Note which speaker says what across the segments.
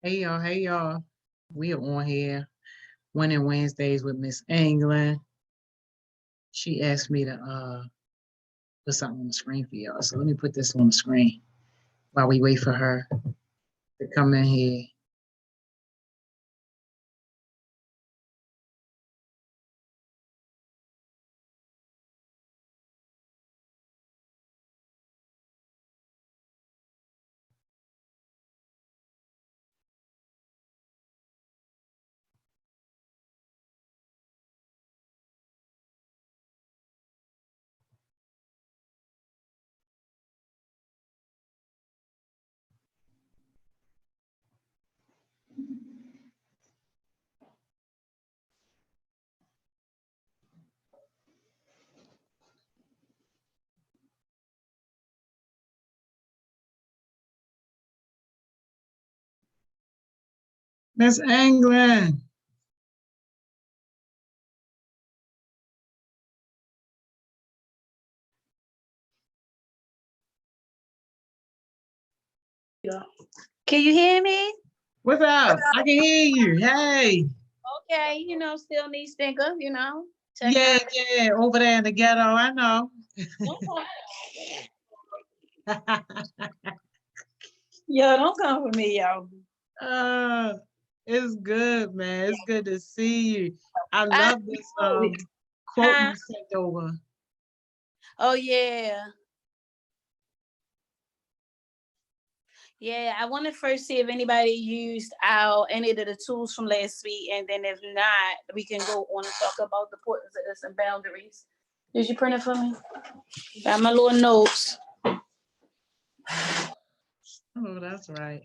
Speaker 1: Hey y'all, hey y'all. We are on here Winning Wednesdays with Miss England. She asked me to put something on the screen for y'all. So let me put this on the screen while we wait for her to come in here. Miss England.
Speaker 2: Can you hear me?
Speaker 1: What's up? I can hear you. Hey.
Speaker 2: Okay, still need stinker,
Speaker 1: Yeah, yeah, over there in the ghetto, I know.
Speaker 2: Yo, don't come for me, yo.
Speaker 1: uh, it's good, man. It's good to see you. I love this quote you sent over.
Speaker 2: Oh yeah. Yeah, I want to first see if anybody used any of the tools from last week, and then if not, we can go on and talk about the importance of this and boundaries. Did you print it for me? Got my little notes.
Speaker 1: Oh, that's right.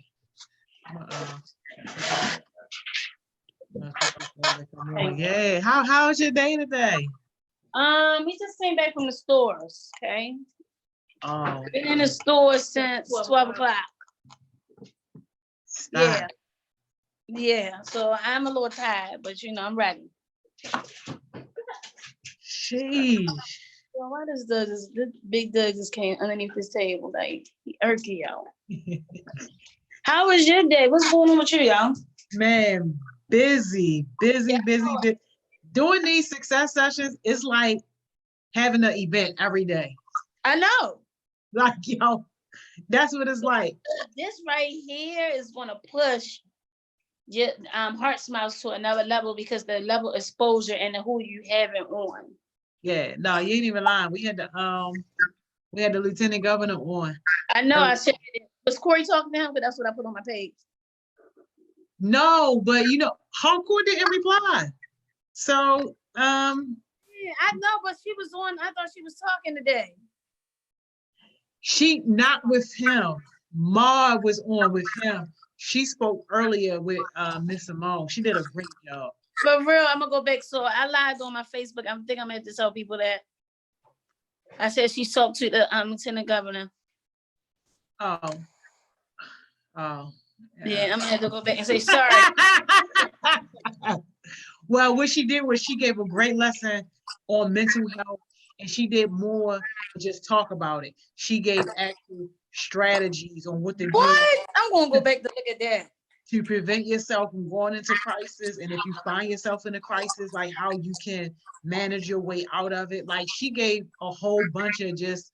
Speaker 1: Yeah. How's your day today?
Speaker 2: We just came back from the stores. Okay.
Speaker 1: Oh.
Speaker 2: Been in the store since 12 o'clock.
Speaker 1: Stop.
Speaker 2: Yeah. So I'm a little tired, but I'm ready.
Speaker 1: Sheesh.
Speaker 2: Well, why does this big Doug just came underneath this table? Like, irky, y'all. How was your day? What's going on with you, y'all?
Speaker 1: Man, busy. Doing these success sessions, it's like having an event every day.
Speaker 2: I know.
Speaker 1: Like, yo, that's what it's like.
Speaker 2: This right here is going to push your HeartSmiles to another level because the level of exposure and who you have it on.
Speaker 1: Yeah, no, you ain't even lying. We had the lieutenant governor on.
Speaker 2: I know. I said, was Corey talking to him? But that's what I put on my page.
Speaker 1: No, but Hardcore didn't reply. So
Speaker 2: yeah, I know, but she was on. I thought she was talking today.
Speaker 1: She not with him. Ma was on with him. She spoke earlier with Miss Simone. She did a great job.
Speaker 2: For real, I'm gonna go back. So I lied on my Facebook. I think I'm gonna have to tell people that. I said she talked to the lieutenant governor.
Speaker 1: Oh.
Speaker 2: Yeah, I'm gonna have to go back and say sorry.
Speaker 1: Well, what she did was she gave a great lesson on mental health, and she did more than just talk about it. She gave actual strategies on what to do.
Speaker 2: What? I'm gonna go back to look at that.
Speaker 1: To prevent yourself from going into crisis, and if you find yourself in a crisis, like how you can manage your way out of it. Like she gave a whole bunch of just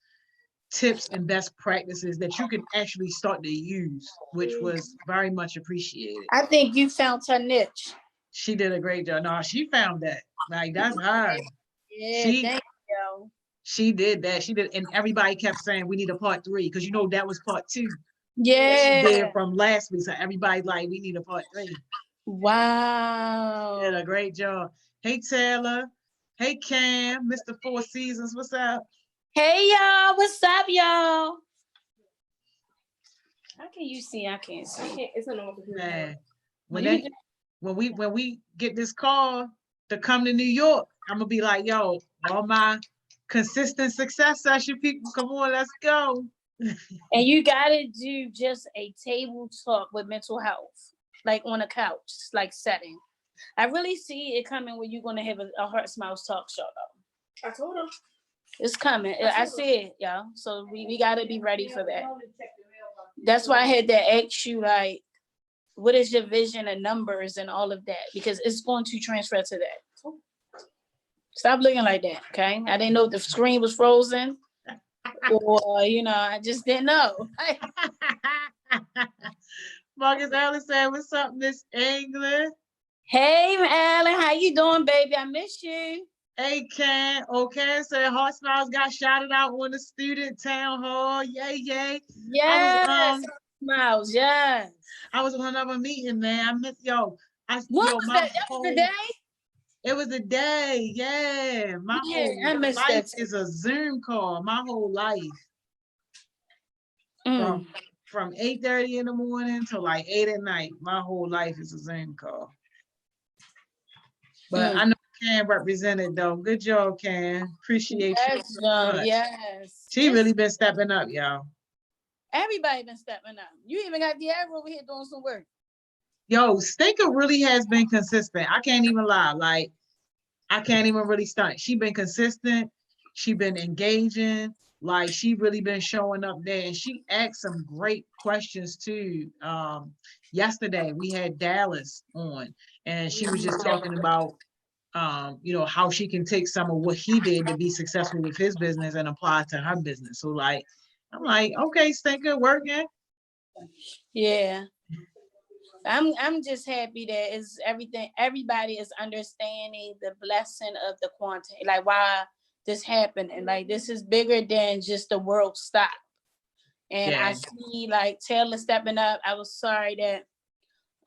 Speaker 1: tips and best practices that you can actually start to use, which was very much appreciated.
Speaker 2: I think you found her niche.
Speaker 1: She did a great job. No, she found that. Like, that's her.
Speaker 2: Yeah, thank you.
Speaker 1: She did that. She did, and everybody kept saying we need a part 3 because that was part 2.
Speaker 2: Yeah.
Speaker 1: She did from last week. So everybody's like, we need a part 3.
Speaker 2: Wow.
Speaker 1: She did a great job. Hey Taylor. Hey Cam, Mr. Four Seasons. What's up?
Speaker 2: Hey y'all, what's up, y'all? How can you see? I can't see. It's on the
Speaker 1: computer. When we get this call to come to New York, I'm gonna be like, yo, all my consistent success session people, come on, let's go.
Speaker 2: And you gotta do just a table talk with mental health, like on a couch, like setting. I really see it coming when you're gonna have a HeartSmiles talk show though. I told him. It's coming. I see it, y'all. So we gotta be ready for that. That's why I had to ask you, like, What is your vision and numbers and all of that? Because it's going to transfer to that. Stop looking like that, okay? I didn't know if the screen was frozen or, I just didn't know.
Speaker 1: Marcus Allen said, what's up, Miss England?
Speaker 2: Hey, Alan, how you doing, baby? I miss you.
Speaker 1: Hey, Ken. Okay, said HeartSmiles got shouted out on the student town hall. Yay, yay.
Speaker 2: Yes, Smiles, yes.
Speaker 1: I was on another meeting, man. I miss
Speaker 2: What was that? That was the day?
Speaker 1: It was a day, yeah. My whole life is a Zoom call. My whole life. From 8:30 in the morning to like 8 at night. My whole life is a Zoom call. But I know Cam represented though. Good job, Cam. Appreciate you.
Speaker 2: Yes.
Speaker 1: She really been stepping up, y'all.
Speaker 2: Everybody been stepping up. You even got De'Ara over here doing some work.
Speaker 1: Yo, Stinker really has been consistent. I can't even lie. Like, I can't even really stunt. She been consistent. She been engaging. Like, she really been showing up there. And she asked some great questions too. Yesterday we had Dallas on, and she was just talking about how she can take some of what he did to be successful with his business and apply it to her business. So like, I'm like, okay, Stinker, working.
Speaker 2: Yeah. I'm just happy that it's everything. Everybody is understanding the blessing of the quarantine, like why this happened, and like this is bigger than just the world stop. And I see like Taylor stepping up. I was sorry that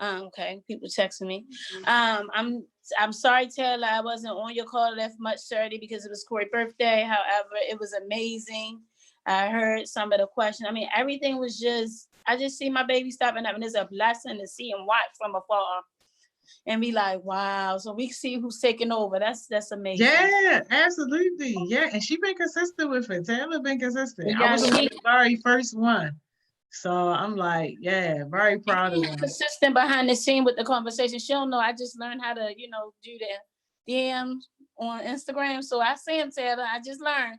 Speaker 2: okay, people texting me. I'm sorry, Taylor, I wasn't on your call that much Saturday because it was Corey's birthday. However, it was amazing. I heard some of the questions. I mean, everything was I just see my baby stepping up, and it's a blessing to see him watch from afar and be like, wow. So we see who's taking over. That's amazing.
Speaker 1: Yeah, absolutely. Yeah, and she been consistent with it. Taylor been consistent. Yeah, I was the very first one. So I'm like, yeah, very proud of them.
Speaker 2: Consistent behind the scene with the conversation. She don't know. I just learned how to, do the DM on Instagram. So I see him, Taylor. I just learned.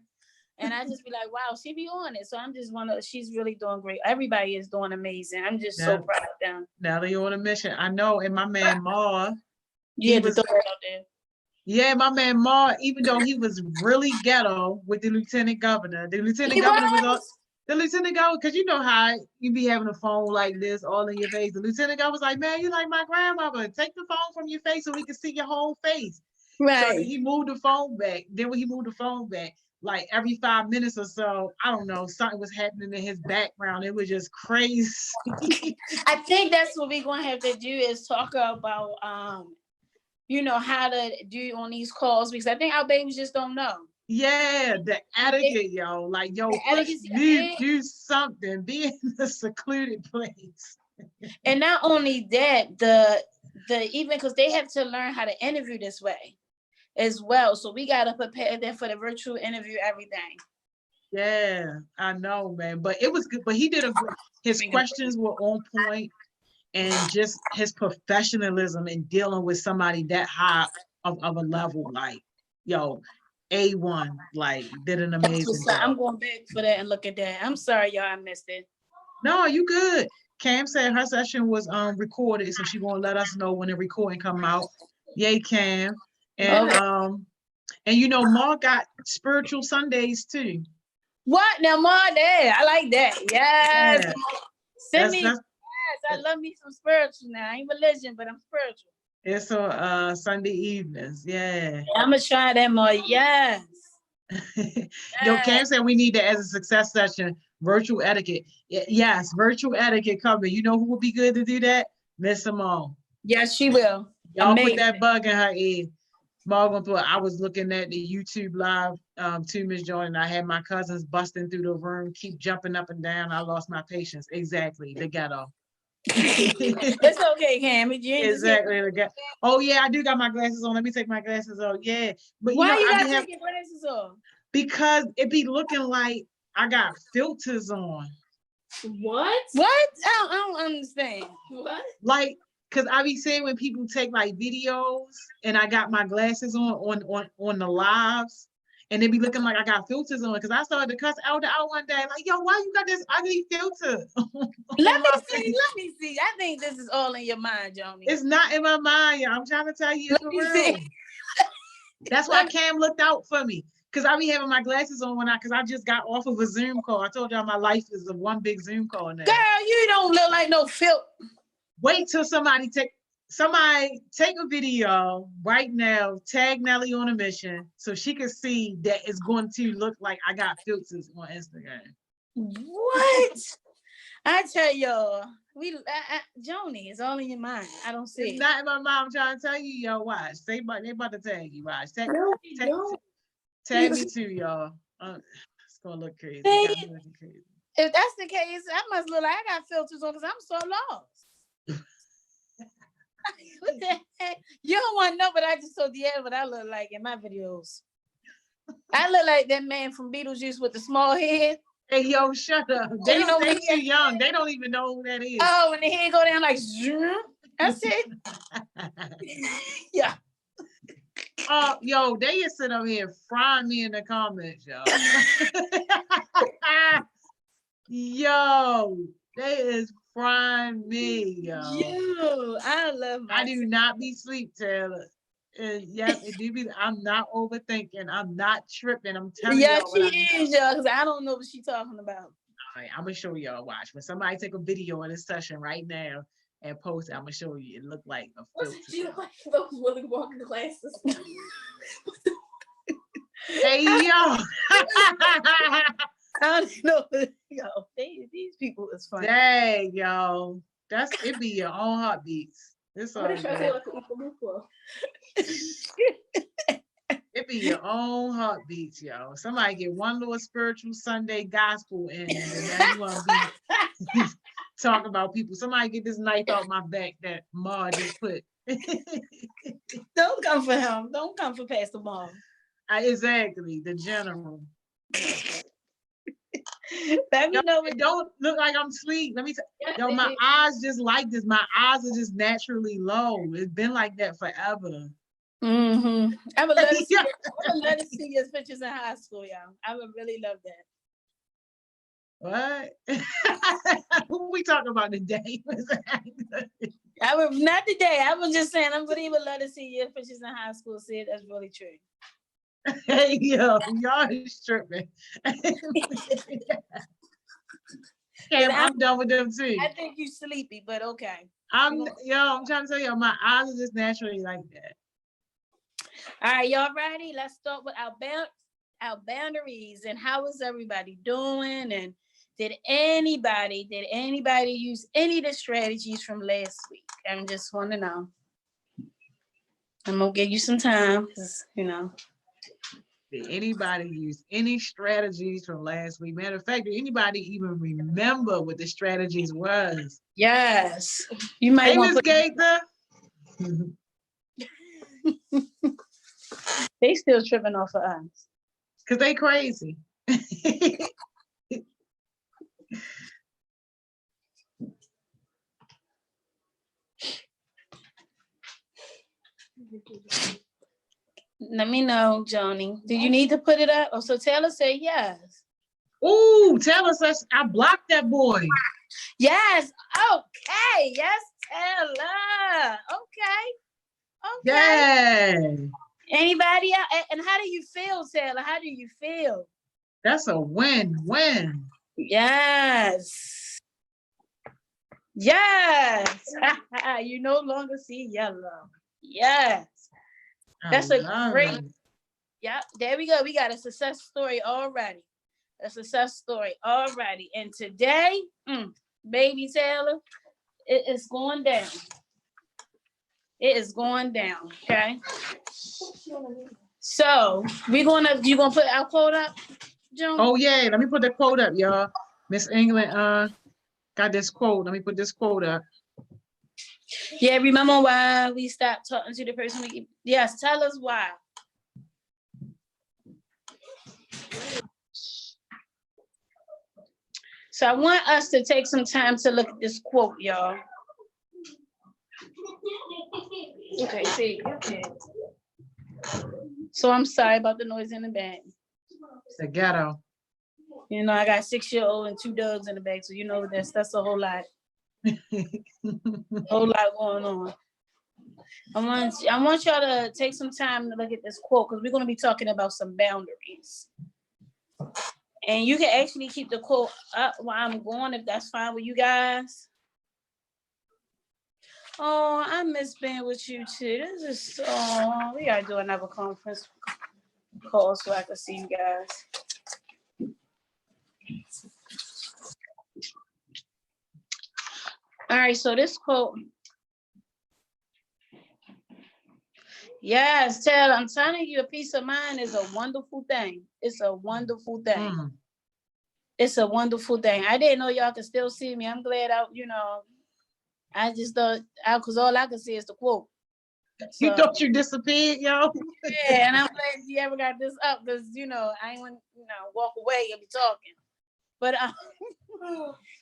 Speaker 2: And I just be like, wow, she be on it. So I'm just she's really doing great. Everybody is doing amazing. I'm just so proud of them.
Speaker 1: Now they're on a mission. I know. And my man, Ma.
Speaker 2: Yeah, throw it out there.
Speaker 1: Yeah, my man, Ma, even though he was really ghetto with the lieutenant governor, the lieutenant governor, because you know how you be having a phone like this all in your face. The lieutenant governor was like, man, you like my grandmother. Take the phone from your face so we can see your whole face.
Speaker 2: Right.
Speaker 1: So he moved the phone back. Then when he moved the phone back, like every 5 minutes or so, I don't know, something was happening in his background. It was just crazy.
Speaker 2: I think that's what we're going to have to do is talk about, how to do on these calls, because I think our babies just don't know.
Speaker 1: Yeah, the etiquette, yo. Like, yo, first you do something. Be in a secluded place.
Speaker 2: And not only that, the even because they have to learn how to interview this way as well. So we got to prepare them for the virtual interview, everything.
Speaker 1: Yeah, I know, man. But it was good. But he did his questions were on point, and just his professionalism in dealing with somebody that high of a level, like, yo, A1, like, did an amazing job.
Speaker 2: I'm going back for that and look at that. I'm sorry, y'all, I missed it.
Speaker 1: No, you good. Cam said her session was recorded, so she gonna let us know when the recording come out. Yay, Cam. And Ma got spiritual Sundays too.
Speaker 2: What now, Ma? There, I like that. Yes. Yeah. Send me. Yes, I love me some spiritual now. I ain't religion, but I'm spiritual.
Speaker 1: It's on Sunday evenings. Yeah.
Speaker 2: I'm gonna try that more. Yes.
Speaker 1: Yo, Cam said we need that as a success session. Virtual etiquette. Yes, virtual etiquette coming. You know who would be good to do that? Miss Simone.
Speaker 2: Yes, she will.
Speaker 1: Y'all put that bug in her ear. I was looking at the YouTube live too, Miss Jordan. I had my cousins busting through the room, keep jumping up and down. I lost my patience. Exactly. The ghetto.
Speaker 2: It's okay, Cam.
Speaker 1: Exactly. Oh yeah, I do got my glasses on. Let me take my glasses off. Yeah. But
Speaker 2: why you gotta take your glasses off?
Speaker 1: Because it be looking like I got filters on.
Speaker 2: What? I don't understand. What?
Speaker 1: Like, cause I be saying when people take like videos and I got my glasses on the lives, And it be looking like I got filters on because I started to cuss Elder out one day, like, yo, why you got this ugly filter?
Speaker 2: Let me see. I think this is all in your mind, Joni.
Speaker 1: It's not in my mind, y'all. I'm trying to tell you, for real. That's why Cam looked out for me. Because I be having my glasses on because I just got off of a Zoom call. I told y'all my life is a one big Zoom call now.
Speaker 2: Girl, you don't look like no filter.
Speaker 1: Wait till somebody take a video right now, tag Nelly on a mission so she can see that it's going to look like I got filters on Instagram.
Speaker 2: What? I tell y'all, Joni, it's all in your mind. I don't see
Speaker 1: it's
Speaker 2: it.
Speaker 1: Not in my mind. I'm trying to tell you, yo, watch. They about to tag you, watch. Tag me too, y'all. It's gonna look crazy.
Speaker 2: If that's the case, I must look like I got filters on because I'm so lost. What the heck? You don't want to know, but I just told the what I look like in my videos. I look like that man from Beetlejuice with the small head.
Speaker 1: Hey, yo, shut up. They too young. They don't even know who that is.
Speaker 2: Oh, and the head go down like zoom. That's it. Yeah.
Speaker 1: Oh, yo, they just sit up here frying me in the comments, y'all. Yo, they is frying me, yo.
Speaker 2: Yo, I love myself.
Speaker 1: I do not be sleep, Taylor. Yes, it do be. I'm not overthinking. I'm not tripping. I'm telling y'all.
Speaker 2: Yeah, she is, y'all, because I don't know what she's talking about.
Speaker 1: All right, I'm gonna show y'all. Watch. When somebody take a video of this session right now and post it, I'm gonna show you. It look like a filter.
Speaker 2: You like those Willy Wonka glasses?
Speaker 1: Hey, yo.
Speaker 2: I don't know. Yo, these people is funny.
Speaker 1: Dang, yo. It be your own heartbeats. It's all good. It be your own heartbeats, yo. Somebody get one little spiritual Sunday gospel in, and then you want to be talking about people. Somebody get this knife out my back that Ma just put.
Speaker 2: Don't come for him. Don't come for Pastor Ma.
Speaker 1: Exactly, the general.
Speaker 2: Let me know.
Speaker 1: It don't look like I'm asleep. Let me tell my eyes just like this. My eyes are just naturally low. It's been like that forever.
Speaker 2: Mm-hmm. I would love to see your pictures in high school, y'all. I would really love
Speaker 1: that. What? Who we talking about today?
Speaker 2: I would not today. I was just saying I really would love to see your pictures in high school. See, that's really true.
Speaker 1: Hey, yo, y'all is tripping. I'm done with them too.
Speaker 2: I think you sleepy, but okay.
Speaker 1: I'm trying to tell you, my eyes are just naturally like that.
Speaker 2: All right, y'all ready? Let's start with our boundaries and how is everybody doing? And did anybody use any of the strategies from last week? I just want to know. I'm gonna give you some time, because
Speaker 1: Did anybody use any strategies from last week? Matter of fact, did anybody even remember what the strategies was?
Speaker 2: Yes. You might want
Speaker 1: to Gaither.
Speaker 2: They still tripping off of us.
Speaker 1: Because they crazy.
Speaker 2: Let me know, Joni. Do you need to put it up? Oh, so Taylor said yes.
Speaker 1: Ooh, Taylor says I blocked that boy.
Speaker 2: Yes. Okay. Yes, Taylor. Okay.
Speaker 1: Yeah.
Speaker 2: Anybody else? And how do you feel, Taylor? How do you feel?
Speaker 1: That's a win-win.
Speaker 2: Yes. Yes. You no longer see yellow. Yes. That's a great. Yeah, there we go. We got a success story already. And today, baby Taylor, it is going down. It is going down. Okay. So you gonna put our quote up, June?
Speaker 1: Oh yeah, let me put the quote up, y'all. Miss England got this quote. Let me put this quote up.
Speaker 2: Yeah, remember why we stopped talking to the person? Yes, tell us why. So I want us to take some time to look at this quote, y'all. Okay, see. Okay. So I'm sorry about the noise in the back.
Speaker 1: It's the ghetto.
Speaker 2: You know, I got a 6-year-old and 2 dogs in the back, so you know that's a whole lot. Whole lot going on. I want y'all to take some time to look at this quote because we're going to be talking about some boundaries. And you can actually keep the quote up while I'm going, if that's fine with you guys. Oh, I miss being with you too. This is we gotta do another conference call so I can see you guys. All right, so this quote. Yes, Ted, I'm telling you, a peace of mind is a wonderful thing. It's a wonderful thing. It's a wonderful thing. I didn't know y'all could still see me. I'm glad I just thought, because all I could see is the quote. So,
Speaker 1: you thought you disappeared, yo?
Speaker 2: Yeah, and I'm glad you ever got this up because, I ain't want to, walk away and be talking. But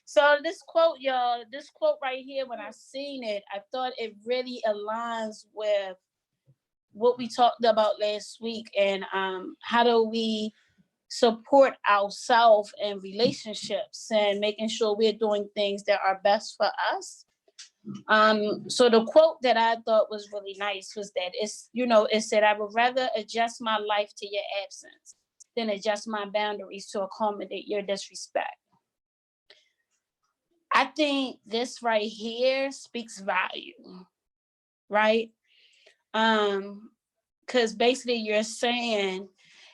Speaker 2: so this quote, y'all, this quote right here, when I seen it, I thought it really aligns with what we talked about last week and how do we support ourselves in relationships and making sure we're doing things that are best for us. So the quote that I thought was really nice was that it said, I would rather adjust my life to your absence than adjust my boundaries to accommodate your disrespect. I think this right here speaks value, right? Because basically you're saying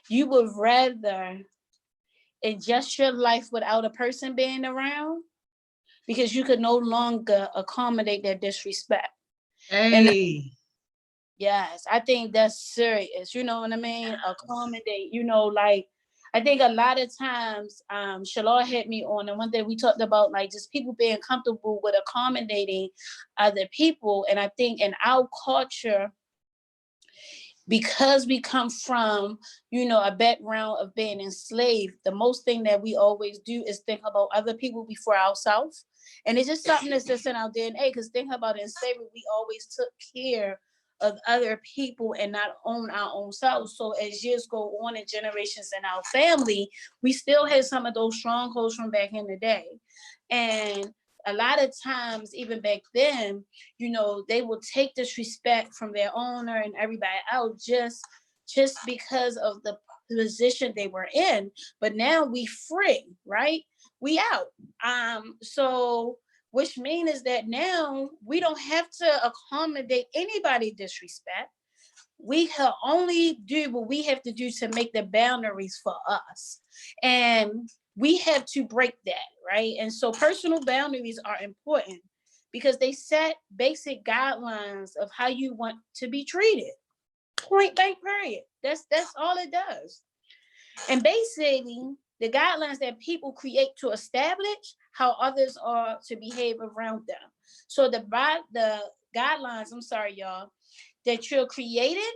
Speaker 2: you would rather adjust your life without a person being around because you could no longer accommodate their disrespect.
Speaker 1: Hey.
Speaker 2: And yes, I think that's serious. You know what I mean? Accommodate, I think a lot of times, Shalor hit me on, and one day we talked about just people being comfortable with accommodating other people. And I think in our culture, because we come from, a background of being enslaved, the most thing that we always do is think about other people before ourselves. And it's just something that's just in our DNA, because think about it, in slavery, we always took care of other people and not own our own selves. So as years go on and generations in our family, we still had some of those strongholds from back in the day. And a lot of times, even back then, they will take disrespect from their owner and everybody else just because of the position they were in. But now we free, right? We out. So which means is that now we don't have to accommodate anybody disrespect. We can only do what we have to do to make the boundaries for us. And we have to break that, right? And so personal boundaries are important because they set basic guidelines of how you want to be treated. Point blank, period. That's all it does. And basically, the guidelines that people create to establish how others are to behave around them. So the guidelines, I'm sorry, y'all, that you're created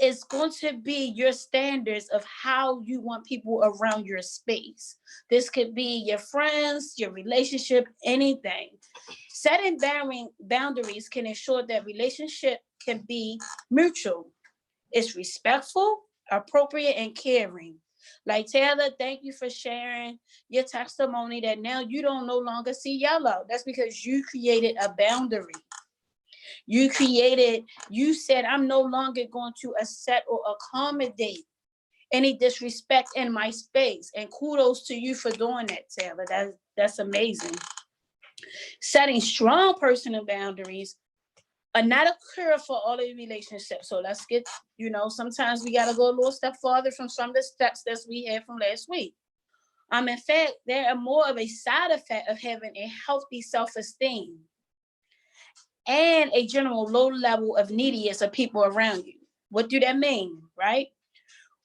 Speaker 2: is going to be your standards of how you want people around your space. This could be your friends, your relationship, anything. Setting boundaries can ensure that relationship can be mutual. It's respectful, appropriate, and caring. Like Taylor, thank you for sharing your testimony that now you don't no longer see yellow. That's because you created a boundary. You said, I'm no longer going to accept or accommodate any disrespect in my space. And kudos to you for doing that, Taylor. That's amazing. Setting strong personal boundaries are not a cure for all the relationships. So let's get, sometimes we got to go a little step farther from some of the steps that we had from last week. In fact, they are more of a side effect of having a healthy self-esteem and a general low level of neediness of people around you. What do that mean, right?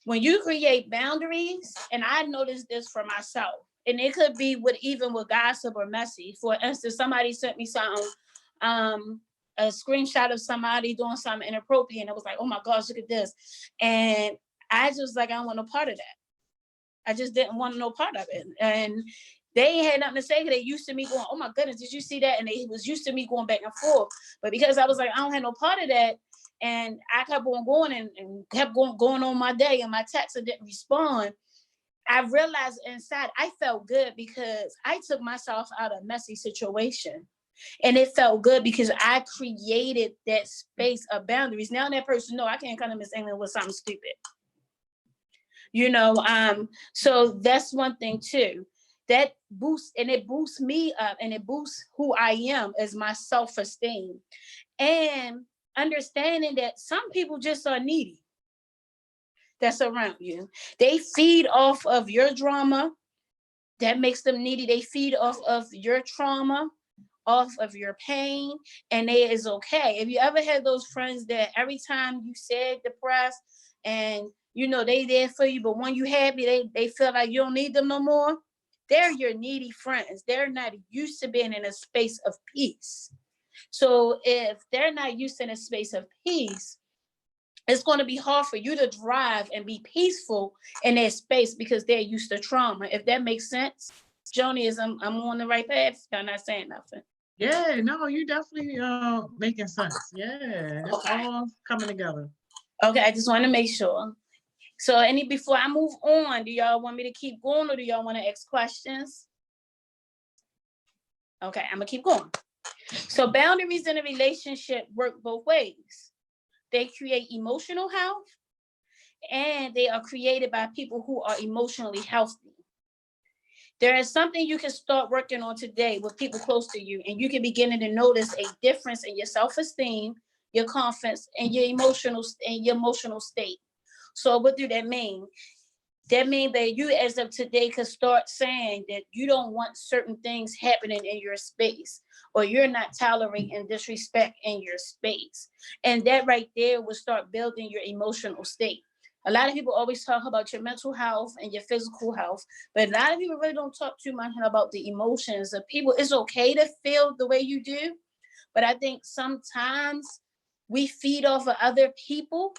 Speaker 2: When you create boundaries, and I noticed this for myself, and it could be with gossip or messy. For instance, somebody sent me something, a screenshot of somebody doing something inappropriate, and it was like, oh my gosh, look at this. And I just I don't want no part of that. I just didn't want no part of it. And they ain't had nothing to say because they used to me going, oh my goodness, did you see that? And they was used to me going back and forth. But because I was like, I don't have no part of that, And I kept on going and kept going on my day, and my text didn't respond. I realized inside I felt good because I took myself out of a messy situation. And it felt good because I created that space of boundaries. Now that person know I can't come to Miss England with something stupid. So that's one thing too. That boosts, and it boosts me up, and it boosts who I am as my self-esteem. And understanding that some people just are needy that's around you. They feed off of your drama. That makes them needy. They feed off of your trauma, off of your pain, and it is okay. If you ever had those friends that every time you said depressed and they there for you, but when you happy, they feel like you don't need them no more. They're your needy friends. They're not used to being in a space of peace. So if they're not used to in a space of peace, it's going to be hard for you to drive and be peaceful in that space because they're used to trauma. If that makes sense, Joni, I'm on the right path. I'm not saying nothing.
Speaker 1: Yeah, no, you definitely making sense. Yeah, it's
Speaker 2: Okay.
Speaker 1: all coming together.
Speaker 2: Okay, I just want to make sure. So before I move on, do y'all want me to keep going or do y'all want to ask questions? Okay, I'm gonna keep going. So boundaries in a relationship work both ways. They create emotional health, and they are created by people who are emotionally healthy. There is something you can start working on today with people close to you, and you can begin to notice a difference in your self-esteem, your confidence, and your emotional state. So what do that mean? That means that you, as of today, could start saying that you don't want certain things happening in your space, or you're not tolerating disrespect in your space. And that right there will start building your emotional state. A lot of people always talk about your mental health and your physical health, but a lot of people really don't talk too much about the emotions of people. It's okay to feel the way you do, but I think sometimes we feed off of other people.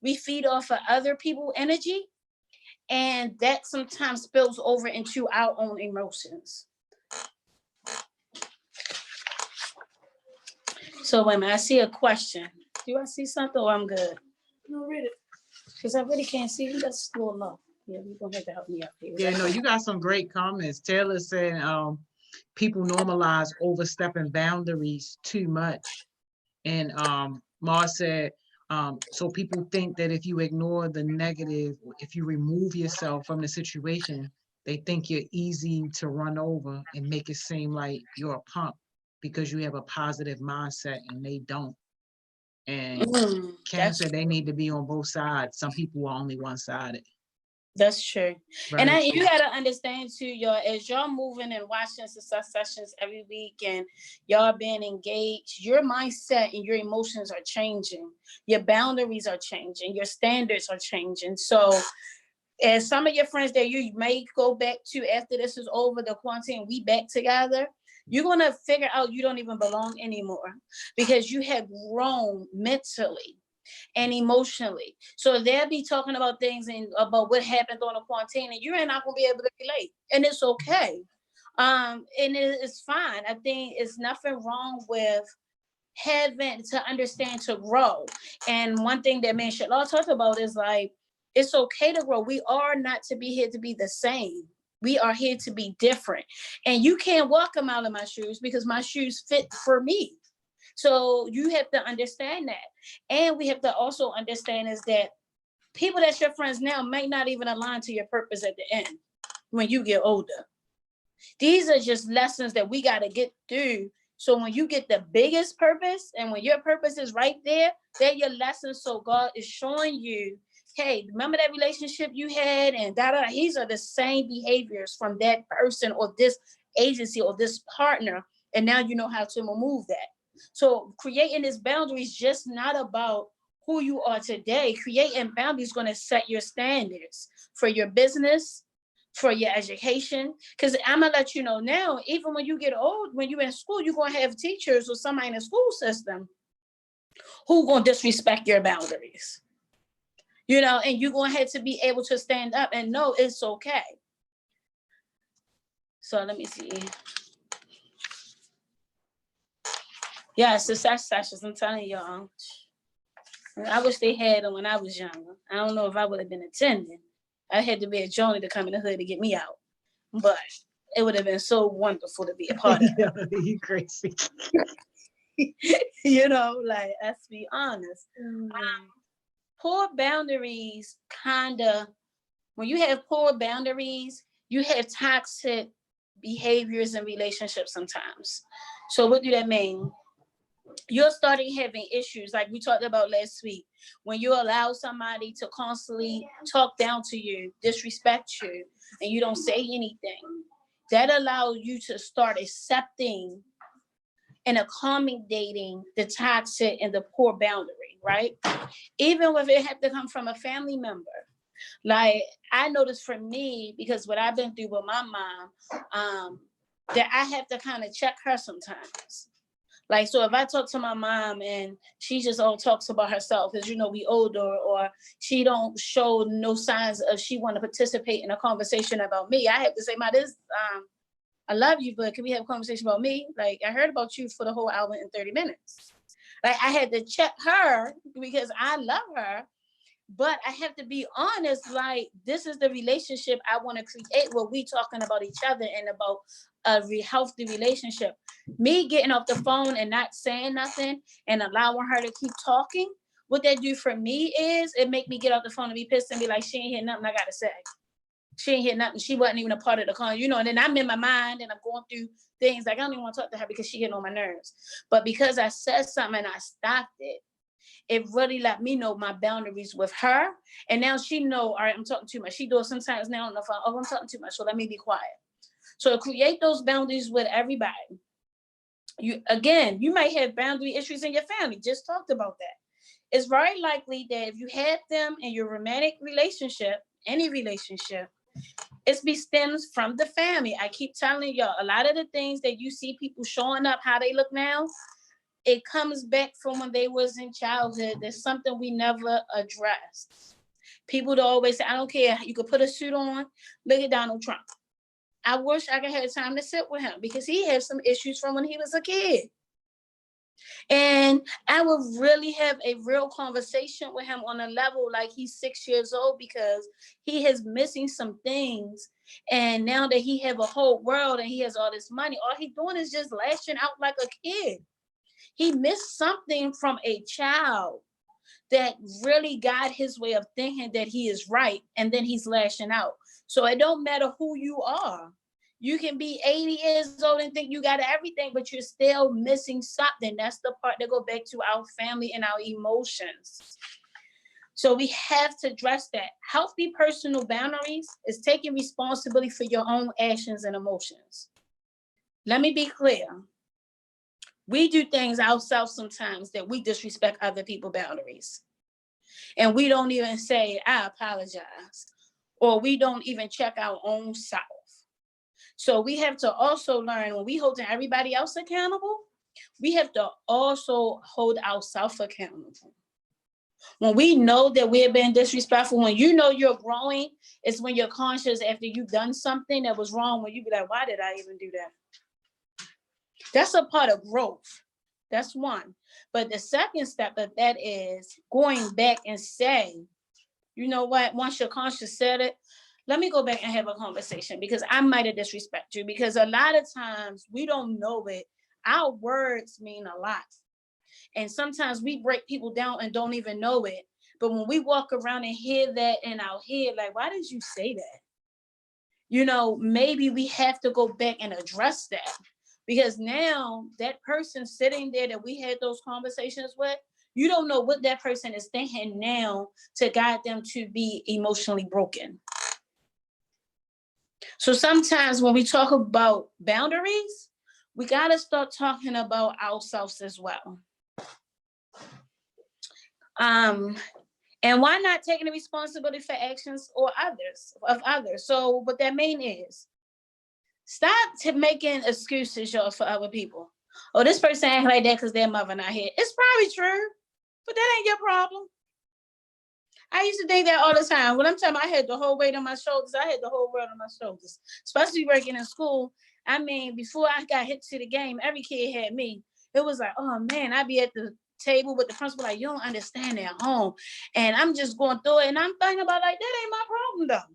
Speaker 2: We feed off of other people's energy, and that sometimes spills over into our own emotions. So wait a minute, I see a question. Do I see something or I'm good? No, read it. Because I really can't see. That's a little low. Yeah, you're going to have to help me out here.
Speaker 1: Yeah, no, you got some great comments. Taylor said people normalize overstepping boundaries too much. And Mars said, so people think that if you ignore the negative, if you remove yourself from the situation, they think you're easy to run over and make it seem like you're a punk because you have a positive mindset, and they don't. And Ken said they need to be on both sides. Some people are only one-sided.
Speaker 2: That's true.
Speaker 1: Very
Speaker 2: and
Speaker 1: true.
Speaker 2: You got to understand too, y'all, as y'all moving and watching success sessions every week and y'all being engaged, your mindset and your emotions are changing. Your boundaries are changing. Your standards are changing. So as some of your friends that you may go back to after this is over, the quarantine, we back together, you're going to figure out you don't even belong anymore because you have grown mentally and emotionally. So they'll be talking about things and about what happened during the quarantine, and you're not going to be able to relate. And it's okay. And it's fine. I think it's nothing wrong with having to understand to grow. And one thing that me and Shalal talked about is like, it's okay to grow. We are not to be here to be the same. We are here to be different. And you can't walk a mile in my shoes because my shoes fit for me. So you have to understand that. And we have to also understand is that people that's your friends now might not even align to your purpose at the end when you get older. These are just lessons that we got to get through. So when you get the biggest purpose and when your purpose is right there, they're your lessons. So God is showing you, hey, remember that relationship you had and these are the same behaviors from that person or this agency or this partner. And now you know how to remove that. So creating this boundary is just not about who you are today. Creating boundaries is going to set your standards for your business, for your education. Because I'm going to let you know now, even when you get old, when you're in school, you're going to have teachers or somebody in the school system who going to disrespect your boundaries. And you're going to have to be able to stand up and know it's okay. So let me see. Yeah, success sessions, I'm telling y'all. I wish they had them when I was younger. I don't know if I would have been attending. I had to be a Joni to come in the hood to get me out. But it would have been so wonderful to be a part of.
Speaker 1: Yeah, you crazy.
Speaker 2: You know, like, let's be honest. Poor boundaries when you have poor boundaries, you have toxic behaviors and relationships sometimes. So what do that mean? You're starting having issues like we talked about last week. When you allow somebody to constantly talk down to you, disrespect you, and you don't say anything, that allows you to start accepting and accommodating the toxic and the poor boundary, right? Even if it have to come from a family member. Like, I noticed for me, because what I've been through with my mom, that I have to kind of check her sometimes. Like, so if I talk to my mom and she just all talks about herself, because, you know, we older, or she don't show no signs of she want to participate in a conversation about me, I have to say, I love you, but can we have a conversation about me? Like, I heard about you for the whole hour and 30 minutes. Like, I had to check her because I love her, but I have to be honest, like, this is the relationship I want to create where we talking about each other and about a healthy relationship. Me getting off the phone and not saying nothing and allowing her to keep talking, what that do for me is it make me get off the phone and be pissed and be like, she ain't hear nothing I got to say. She ain't hear nothing. She wasn't even a part of the con, you know, and then I'm in my mind and I'm going through things like I don't even want to talk to her because she getting on my nerves. But because I said something and I stopped it, it really let me know my boundaries with her. And now she know, all right, I'm talking too much. She does sometimes now on the phone, oh, I'm talking too much, so let me be quiet. So create those boundaries with everybody. You might have boundary issues in your family. Just talked about that. It's very likely that if you had them in your romantic relationship, any relationship, it stems from the family. I keep telling y'all, a lot of the things that you see people showing up how they look now, it comes back from when they was in childhood. There's something we never addressed. People do always say, I don't care, you could put a suit on, look at Donald Trump. I wish I could have time to sit with him because he had some issues from when he was a kid. And I would really have a real conversation with him on a level like he's 6 years old because he is missing some things. And now that he have a whole world and he has all this money, all he's doing is just lashing out like a kid. He missed something from a child that really got his way of thinking that he is right, and then he's lashing out. So it don't matter who you are. You can be 80 years old and think you got everything, but you're still missing something. That's the part that go back to our family and our emotions. So we have to address that. Healthy personal boundaries is taking responsibility for your own actions and emotions. Let me be clear. We do things ourselves sometimes that we disrespect other people's boundaries. And we don't even say, I apologize. Or we don't even check our own self. So we have to also learn when we holding everybody else accountable, we have to also hold ourselves accountable. When we know that we're being disrespectful, when you know you're growing, it's when you're conscious after you've done something that was wrong, when you be like, why did I even do that? That's a part of growth. That's one. But the second step of that is going back and say, you know what, once your conscience said it, let me go back and have a conversation because I might have disrespected you, because a lot of times we don't know it. Our words mean a lot. And sometimes we break people down and don't even know it. But when we walk around and hear that in our head, like, why did you say that? You know, maybe we have to go back and address that. Because now that person sitting there that we had those conversations with, you don't know what that person is thinking now to guide them to be emotionally broken. So sometimes when we talk about boundaries, we got to start talking about ourselves as well. And why not taking the responsibility for actions of others? So what that mean is, stop making excuses, y'all, for other people. Oh, this person act like that because their mother not here. It's probably true, but that ain't your problem. I used to think that all the time. When I'm telling you, I had the whole weight on my shoulders. I had the whole world on my shoulders, especially working in school. I mean, before I got hit to the game, every kid had me. It was like, oh man, I'd be at the table with the principal, like, you don't understand at home. And I'm just going through it. And I'm thinking about, like, that ain't my problem, though.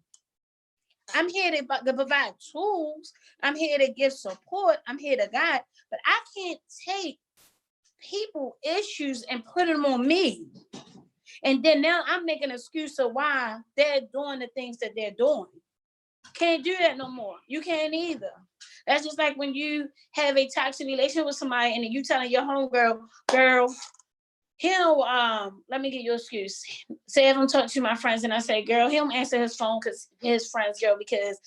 Speaker 2: I'm here to provide tools. I'm here to give support. I'm here to guide. But I can't take people issues and put them on me. And then now I'm making an excuse of why they're doing the things that they're doing. Can't do that no more. You can't either. That's just like when you have a toxic relationship with somebody and then you telling your homegirl, girl, he'll let me get your excuse. Say if I'm talking to my friends and I say, girl, he don't answer his phone because his friends, girl, because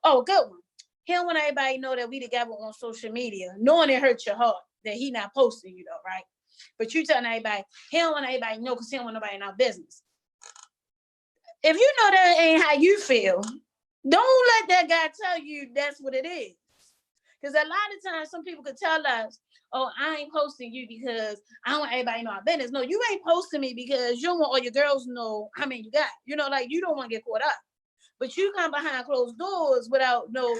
Speaker 2: oh, good one. He don't want everybody to know that we together on social media, knowing it hurts your heart that he not posting, right? But you telling everybody, he don't want everybody to know because he don't want nobody in our business. If you know that ain't how you feel, don't let that guy tell you that's what it is. Because a lot of times some people could tell us, oh, I ain't posting you because I don't want everybody to know our business. No, you ain't posting me because you don't want all your girls to know how many you got. Like you don't want to get caught up. But you come behind closed doors without no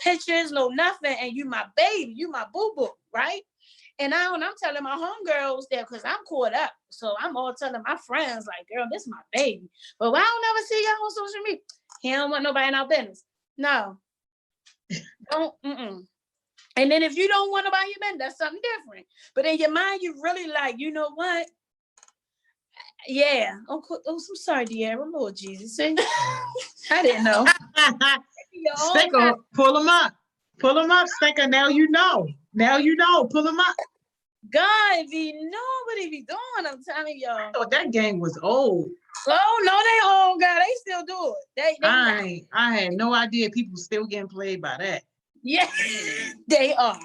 Speaker 2: pictures, no nothing, and you my baby, you my boo-boo, right? And I'm telling my homegirls that because I'm caught up. So I'm all telling my friends, like, girl, this is my baby. But why I don't ever see y'all on social media? He don't want nobody in our business. No. Don't. And then if you don't want nobody in your business, that's something different. But in your mind, you really like, you know what? Yeah. Oh, I'm sorry, De'Ara. Lord Jesus. I didn't know.
Speaker 1: Sticker, pull them up. Pull them up, Sticker. Now you know. Pull them up.
Speaker 2: God, if you know what he be doing, I'm telling y'all.
Speaker 1: Oh, that game was old.
Speaker 2: Oh, no, they old, God. They still do it.
Speaker 1: I had no idea people still getting played by that.
Speaker 2: Yeah, they are.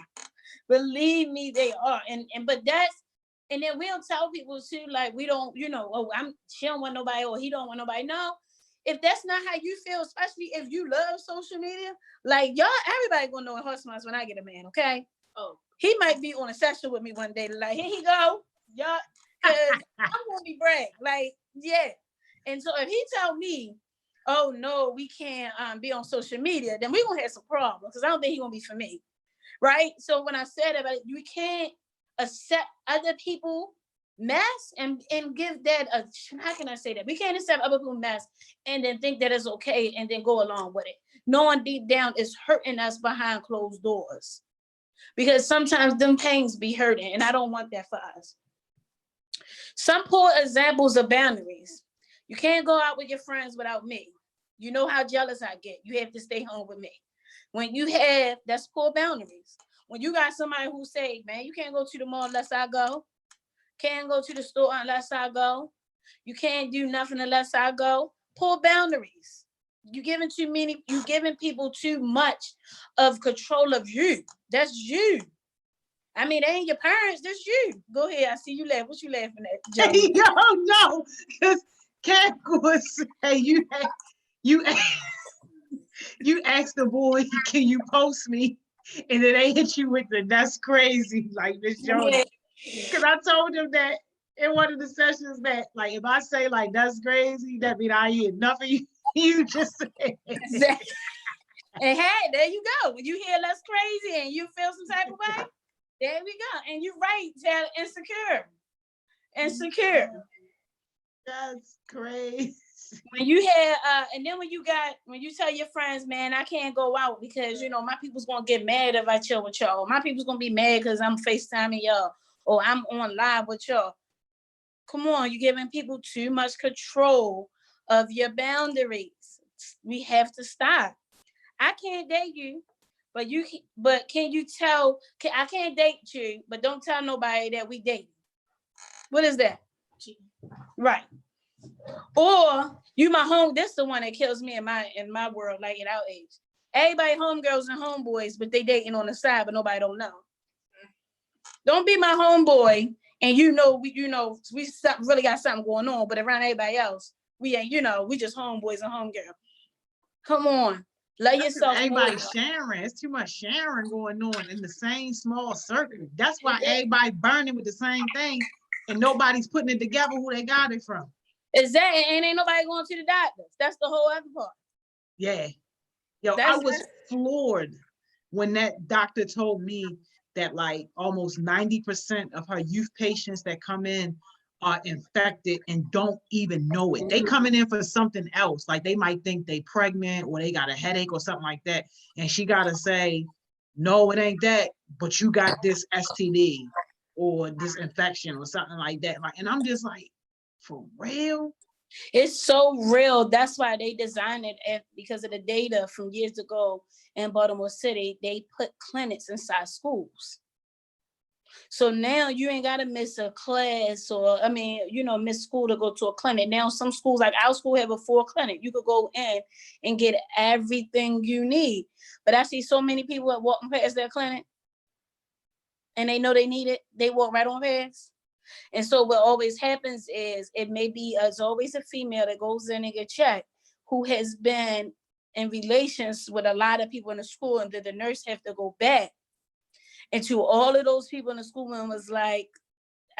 Speaker 2: Believe me, they are. But that's, and then we'll tell people too, like, we don't, she don't want nobody or he don't want nobody. No, if that's not how you feel, especially if you love social media, like y'all, everybody gonna know in HeartSmiles when I get a man, okay? Oh, he might be on a session with me one day, like, here he go, y'all, because I'm gonna be brag, like, yeah. And so if he tell me, oh no, we can't be on social media, then we're gonna have some problems because I don't think he's gonna be for me. Right? So when I said about it, you can't accept other people mess and give that how can I say that? We can't accept other people mess and then think that it's okay and then go along with it. Knowing deep down is hurting us behind closed doors. Because sometimes them pains be hurting, and I don't want that for us. Some poor examples of boundaries. You can't go out with your friends without me. You know how jealous I get. You have to stay home with me. When you have, that's poor boundaries. When you got somebody who say, man, you can't go to the mall unless I go. Can't go to the store unless I go. You can't do nothing unless I go. Poor boundaries. You giving people too much of control of you. That's you. I mean, they ain't your parents. That's you. Go ahead. I see you laugh. What you laughing at, Joe?
Speaker 1: Hey, yo, no, because Cat was say you asked the boy, can you post me? And then they hit you with that's crazy, like Miss Jones. Because I told him that in one of the sessions that, like, if I say, like, that's crazy, that means I hear nothing you just said.
Speaker 2: Exactly. And hey, there you go. When you hear that's crazy and you feel some type of way, there we go. And you're right, insecure.
Speaker 1: That's crazy.
Speaker 2: When you have, and then when you tell your friends, man, I can't go out because, my people's going to get mad if I chill with y'all. My people's going to be mad because I'm FaceTiming y'all or I'm on live with y'all. Come on, you're giving people too much control of your boundaries. We have to stop. I can't date you, but can you tell, I can't date you, but don't tell nobody that we date. What is that? Right. Or you my home, this is the one that kills me in my world, like at our age. Everybody homegirls and homeboys, but they dating on the side, but nobody don't know. Don't be my homeboy and we really got something going on, but around everybody else, we ain't, we just homeboys and homegirl. Come on. Let yourself
Speaker 1: everybody sharing. It's too much sharing going on in the same small circle. That's why everybody burning with the same thing and nobody's putting it together who they got it from.
Speaker 2: Exactly. And ain't nobody going to the doctors. That's the whole other part.
Speaker 1: Yeah. Yo, I was floored when that doctor told me that like almost 90% of her youth patients that come in are infected and don't even know it. They coming in for something else. Like they might think they pregnant or they got a headache or something like that. And she got to say, no, it ain't that, but you got this STD or this infection or something like that. Like, and I'm just like, for real?
Speaker 2: It's so real. That's why they designed it because of the data from years ago in Baltimore City. They put clinics inside schools. So now you ain't got to miss a class or, miss school to go to a clinic. Now some schools, like our school, have a full clinic. You could go in and get everything you need. But I see so many people that walking past their clinic and they know they need it. They walk right on past. And so what always happens is it's always a female that goes in and get checked who has been in relations with a lot of people in the school, and then the nurse have to go back. And to all of those people in the school and was like,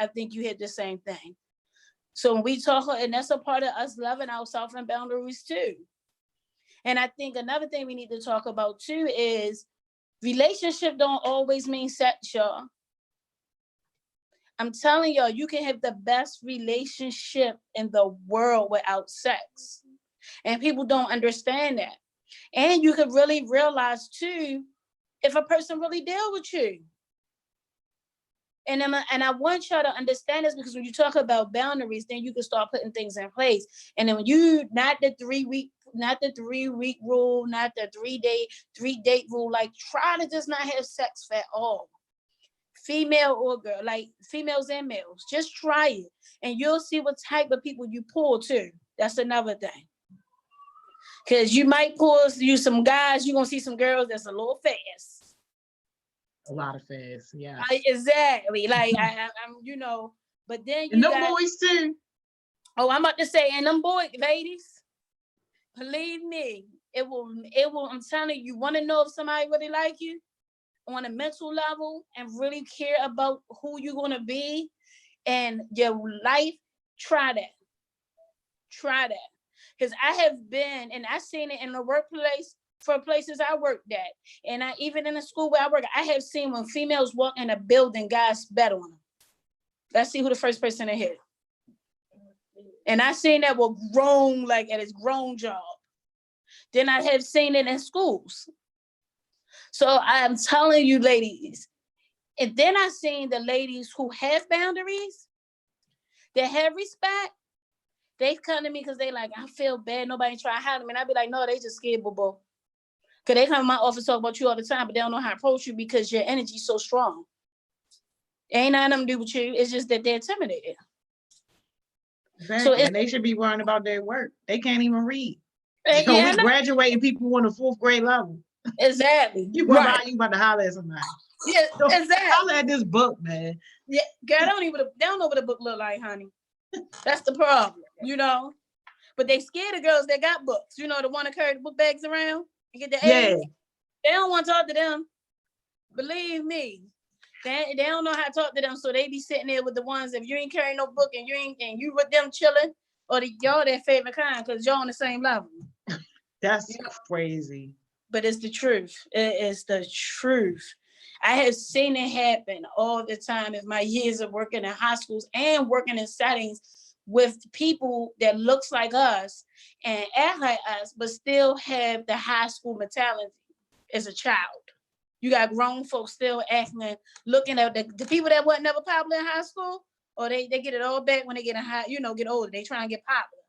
Speaker 2: I think you had the same thing. So when we talk, and that's a part of us loving ourselves and boundaries too. And I think another thing we need to talk about too is relationship don't always mean sex, y'all. I'm telling y'all, you can have the best relationship in the world without sex. And people don't understand that. And you can really realize too, if a person really deal with you. And I want y'all to understand this, because when you talk about boundaries, then you can start putting things in place. And then when you, not the 3 week rule, not the 3 date rule, like try to just not have sex at all. Female or girl, like females and males, just try it. And you'll see what type of people you pull too. That's another thing. Because you might pull you some guys, you're going to see some girls that's a little fast.
Speaker 1: A lot of fast, yeah.
Speaker 2: Exactly. Like, I'm, but then you
Speaker 1: got... And them boys too.
Speaker 2: Oh, I'm about to say, and them boys, ladies, believe me, it will, I'm telling you, want to know if somebody really like you on a mental level and really care about who you're going to be and your life, try that. Because I have been, and I've seen it in the workplace for places I worked at. And even in the school where I work, I have seen when females walk in a building, guys bet on them. Let's see who the first person to hit. And I seen that with grown, like at his grown job. Then I have seen it in schools. So I'm telling you, ladies, and then I seen the ladies who have boundaries, that have respect. They come to me because they like, I feel bad. Nobody try to hide them. And I be like, no, they just scared, boo-boo. Because they come to my office talk about you all the time, but they don't know how to approach you because your energy is so strong. It ain't nothing to do with you. It's just that they're intimidated.
Speaker 1: Exactly. So and they should be worrying about their work. They can't even read. So
Speaker 2: yeah,
Speaker 1: we graduating people on the 4th grade level.
Speaker 2: Exactly.
Speaker 1: You about to holler at somebody.
Speaker 2: Yeah, so exactly.
Speaker 1: Holler at this book, man.
Speaker 2: Yeah, girl, they don't know what a book look like, honey. That's the problem, But they scared of girls that got books, the one that carry the book bags around and get the A's. They don't want to talk to them. Believe me. They don't know how to talk to them, so they be sitting there with the ones, if you ain't carrying no book and you with them chilling, or y'all their favorite kind because y'all on the same level.
Speaker 1: That's crazy.
Speaker 2: But it's the truth. It is the truth. I have seen it happen all the time in my years of working in high schools and working in settings with people that looks like us and act like us, but still have the high school mentality as a child. You got grown folks still acting, looking at the people that wasn't never popular in high school, or they get it all back when they get in high, get older. They try and get popular.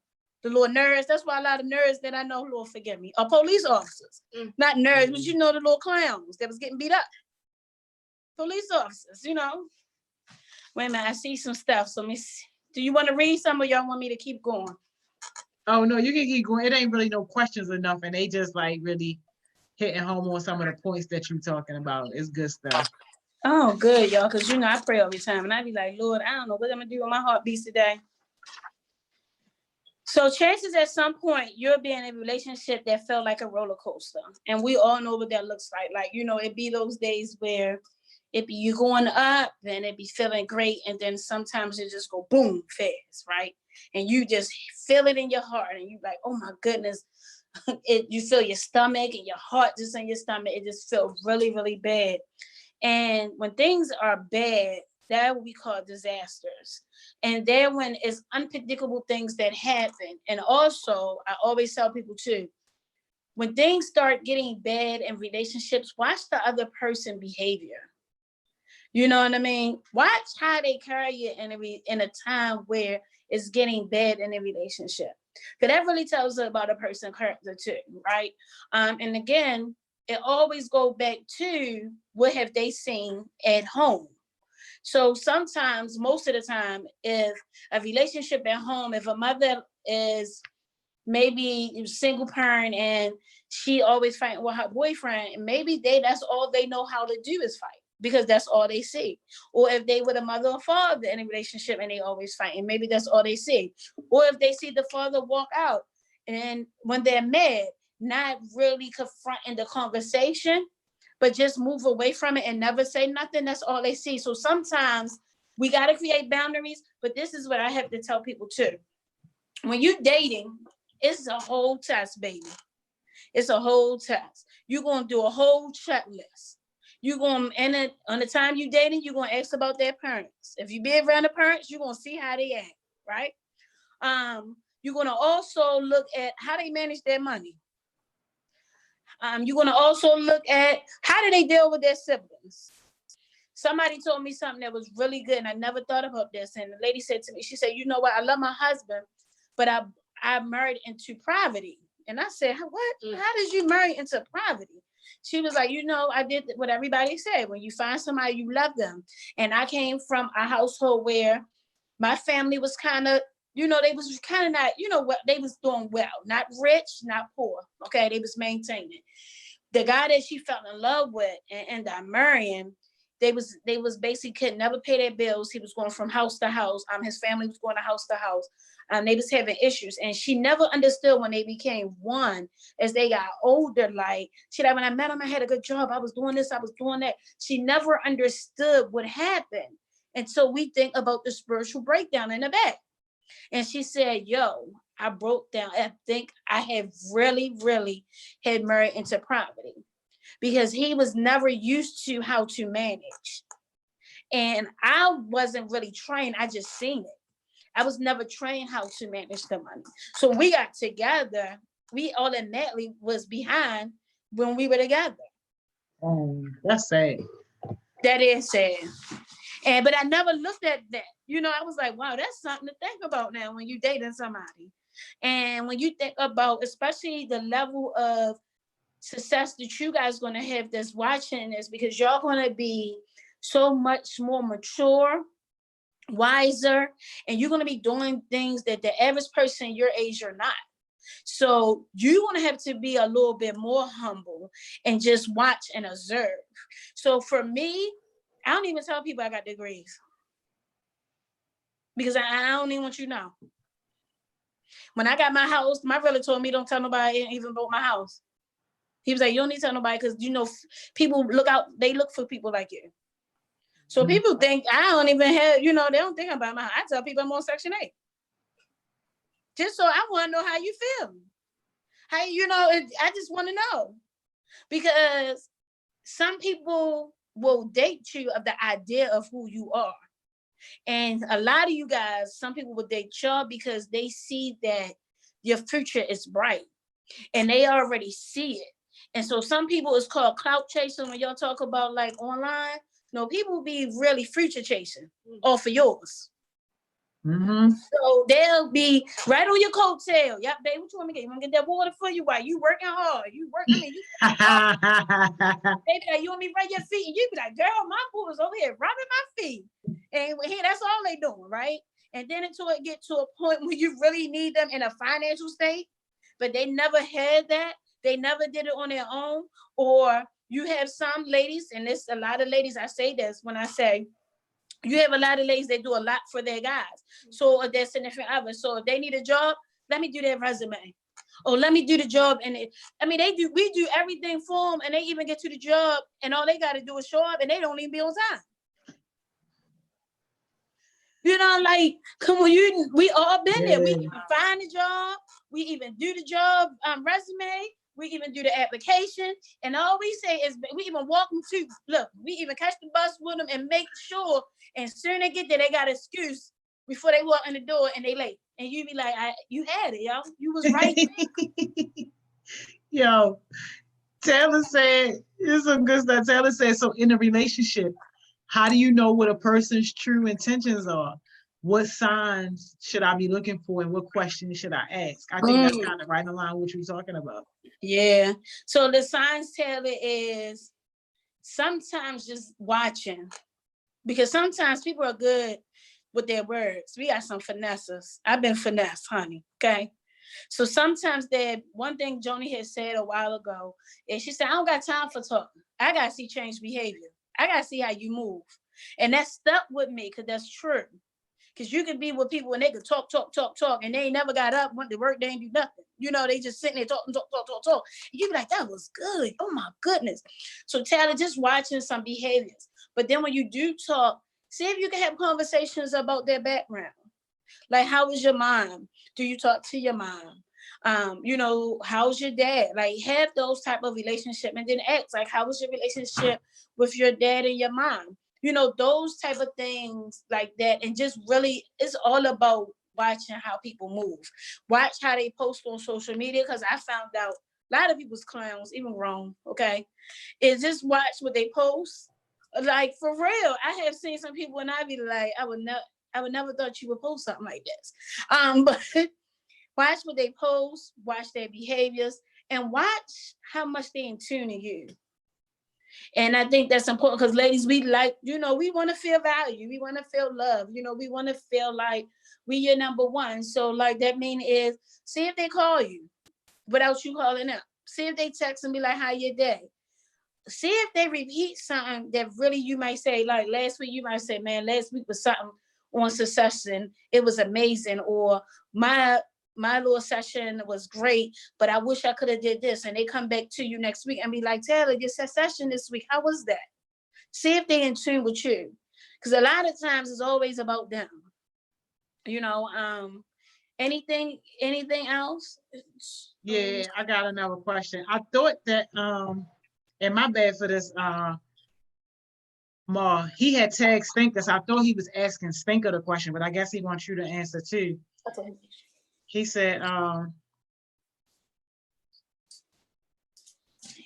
Speaker 2: The little nerds, that's why a lot of nerds that I know, Lord forgive me, are police officers. Not nerds, but the little clowns that was getting beat up. Police officers, Wait a minute, I see some stuff. So do you want to read some or y'all want me to keep going?
Speaker 1: Oh, no, you can keep going. It ain't really no questions enough, and they just like really hitting home on some of the points that you're talking about. It's good stuff.
Speaker 2: Oh, good, y'all, because I pray all the time, and I be like, Lord, I don't know what I'm going to do with my heartbeats today. So chances at some point you'll be in a relationship that felt like a roller coaster. And we all know what that looks like. Like, it be those days where it be you going up and it be feeling great. And then sometimes it just go boom fast, right? And you just feel it in your heart and you like, oh my goodness. You feel your stomach and your heart just in your stomach. It just feels really, really bad. And when things are bad, that what we call disasters. And then when it's unpredictable things that happen. And also, I always tell people too, when things start getting bad in relationships, watch the other person behavior. You know what I mean? Watch how they carry it in a time where it's getting bad in a relationship. Because that really tells us about a person's character too, right? And again, it always goes back to what have they seen at home. So sometimes, most of the time, if a relationship at home, if a mother is maybe a single parent and she always fighting with her boyfriend, and maybe that's all they know how to do is fight because that's all they see. Or if they with a mother or father in a relationship and they always fighting, maybe that's all they see. Or if they see the father walk out and when they're mad, not really confronting the conversation, but just move away from it and never say nothing, that's all they see. So sometimes we got to create boundaries, but this is what I have to tell people too. When you're dating, it's a whole test, baby. It's a whole test. You're going to do a whole checklist. You're going to, and on the time you're dating, you're going to ask about their parents. If you be around the parents, you're going to see how they act, right? You're going to also look at how they manage their money. You're going to also look at how do they deal with their siblings. Somebody told me something that was really good, and I never thought about this. And the lady said to me, she said, you know what? I love my husband, but I married into poverty. And I said, what? How did you marry into poverty? She was like, you know, I did what everybody said. When you find somebody, you love them. And I came from a household where my family was kind of, you know, they was kind of not, you know what, they was doing well. Not rich, not poor. Okay, they was maintaining. The guy that she fell in love with and ended up marrying, they was basically could never pay their bills. He was going from house to house. His family was going to house. They was having issues, and she never understood when they became one as they got older. Like she like, when I met him, I had a good job. I was doing this, I was doing that. She never understood what happened, and so we think about the spiritual breakdown in the back. And she said, "Yo, I broke down. I think I have really, really had married into poverty." Because he was never used to how to manage. And I wasn't really trained. I just seen it. I was never trained how to manage the money. So when we got together, we automatically was behind when we were together.
Speaker 1: That's sad.
Speaker 2: That is sad. But I never looked at that. You know, I was like, wow, that's something to think about now when you're dating somebody. And when you think about, especially the level of success that you guys going to have that's watching this, because y'all going to be so much more mature, wiser, and you're going to be doing things that the average person your age are not. So you're going to have to be a little bit more humble and just watch and observe. So for me, I don't even tell people I got degrees because I don't even want you to know. When I got my house, my brother told me don't tell nobody even about my house. He was like, you don't need to tell nobody because, you know, people look out, they look for people like you. So people think I don't even have, you know, they don't think about my house. I tell people I'm on Section 8. Just so I want to know how you feel. How, you know, I just want to know. Because some people will date you of the idea of who you are. And a lot of you guys, some people will date y'all because they see that your future is bright. And they already see it. And so some people, it's called clout chasing when y'all talk about like online. No, people be really future chasing off of yours. Mm-hmm. So they'll be right on your coattail. Yep, babe, what you want me to get? You want to get that water for you while you working hard? You working, baby, like, you want me to rub your feet? And you be like, girl, my boo is over here rubbing my feet. And here, that's all they doing, right? And then until it get to a point where you really need them in a financial state, but they never had that. They never did it on their own. Or you have some ladies, and there's a lot of ladies, I say this when I say, you have a lot of ladies that do a lot for their guys. So their significant other. So if they need a job, let me do their resume. Or let me do the job. And we do everything for them, and they even get to the job, and all they got to do is show up, and they don't even be on time. You know, like, come on, we all been there. We even find a job. We even do the job resume. We even do the application, and all we say is we even walk them to look. We even catch the bus with them and make sure. And soon they get there, they got an excuse before they walk in the door and they late. And you be like, "You had it, yo. You was right."
Speaker 1: Yo, Taylor said, this is some good stuff. Taylor said, so in a relationship, how do you know what a person's true intentions are? What signs should I be looking for and what questions should I ask? I think that's kind of right in line with what you're talking about.
Speaker 2: Yeah. So the signs, Taylor, is sometimes just watching, because sometimes people are good with their words. We got some finesses. I've been finessed, honey. Okay. So sometimes that one thing Joni had said a while ago is she said, I don't got time for talking. I got to see change behavior. I got to see how you move. And that stuck with me because that's true. Because you can be with people and they can talk, and they ain't never got up, went to work, they ain't do nothing. You know, they just sitting there talking. And you be like, that was good. Oh my goodness. So Taylor, just watching some behaviors. But then when you do talk, see if you can have conversations about their background. Like, how was your mom? Do you talk to your mom? You know, how's your dad? Like, have those type of relationship, and then ask, like, how was your relationship with your dad and your mom? You know, those type of things like that. And just really, it's all about watching how people move. Watch how they post on social media, because I found out a lot of people's clowns, even wrong, okay? Is just watch what they post. Like, for real, I have seen some people and I be like, I would never thought you would post something like this. But watch what they post, watch their behaviors, and watch how much they in tune to you. And I think that's important because, ladies, we like, you know, we want to feel value. We want to feel love. You know, we want to feel like we your number one. So, like, that mean is see if they call you without you calling up. See if they text and be like, how your day? See if they repeat something that really you might say, like last week, you might say, man, last week was something on Succession. It was amazing. Or my little session was great, but I wish I could have did this. And they come back to you next week and be like, Taylor, your session this week, how was that? See if they're in tune with you. Because a lot of times it's always about them. You know, anything else?
Speaker 1: Yeah, I got another question. I thought that, and my bad for this, Ma, he had tagged Stinker, so I thought he was asking Stinker the question, but I guess he wants you to answer too. He said,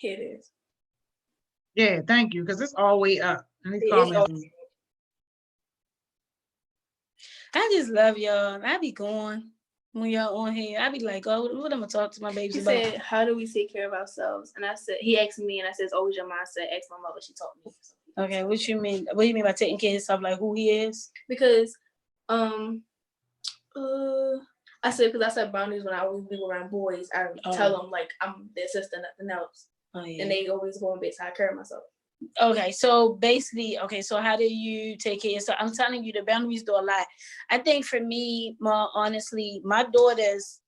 Speaker 2: Here it is.
Speaker 1: Yeah, thank you, because it's all the way up. And these comments.
Speaker 2: I just love y'all. I be going when y'all on here. I be like, oh, what am I talk to my babies about?
Speaker 3: He said, how do we take care of ourselves? And I said, he asked me, and I said, it's always your mindset. Ask my mother, she taught me.
Speaker 2: Okay, what you mean? What do you mean by taking care of yourself? Like who he is?
Speaker 3: Because, I said boundaries when I always be around boys. I tell them like I'm their sister, nothing else. Oh, yeah. And they always go and base how I care of myself.
Speaker 2: Okay, so basically, so how do you take care of yourself? I'm telling you, the boundaries do a lot. I think for me, more honestly, my daughters,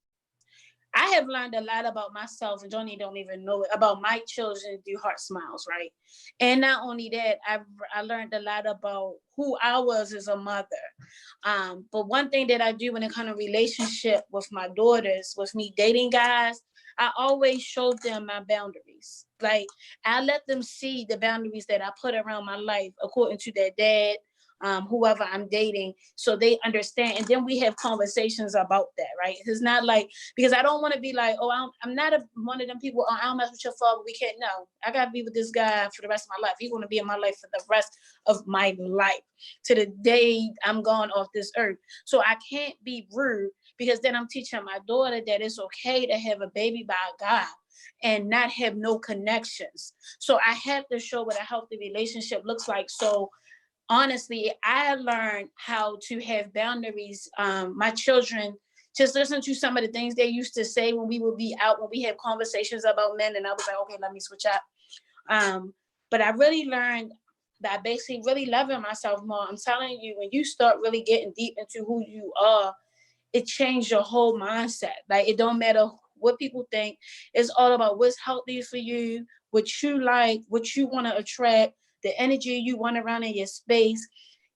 Speaker 2: I have learned a lot about myself, and Johnny don't even know it, about my children through HeartSmiles, right? And not only that, I learned a lot about who I was as a mother. But one thing that I do when it comes to relationship with my daughters, with me dating guys, I always show them my boundaries. Like, I let them see the boundaries that I put around my life according to their dad, whoever I'm dating, so they understand. And then we have conversations about that, right? It's not like, because I don't want to be like, oh, I'm not one of them people, I don't mess with your father, we can't. No, I got to be with this guy for the rest of my life. He's going to be in my life for the rest of my life, to the day I'm gone off this earth. So I can't be rude, because then I'm teaching my daughter that it's okay to have a baby by a guy and not have no connections. So I have to show what a healthy relationship looks like. So honestly, I learned how to have boundaries. My children just listen to some of the things they used to say when we would be out, when we had conversations about men, and I was like, okay, let me switch up. But I really learned that basically really loving myself more. I'm telling you, when you start really getting deep into who you are, it changed your whole mindset. Like, it don't matter what people think. It's all about what's healthy for you, what you like, what you want to attract, the energy you want around in your space.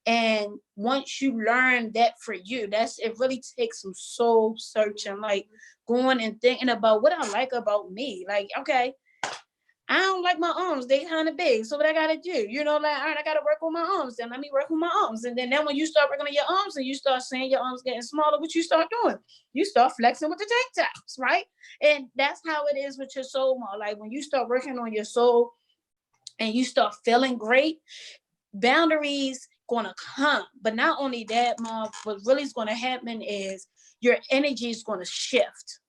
Speaker 2: And once you learn that for you, it really takes some soul searching, like going and thinking about what I like about me. Like, okay, I don't like my arms. They kind of big. So what I got to do? You know, like, all right, I got to work on my arms. Then let me work on my arms. And then when you start working on your arms and you start seeing your arms getting smaller, what you start doing? You start flexing with the tank tops, right? And that's how it is with your soul, Ma. Like when you start working on your soul and you start feeling great, boundaries gonna come. But not only that, Ma, what really is gonna happen is your energy is gonna shift.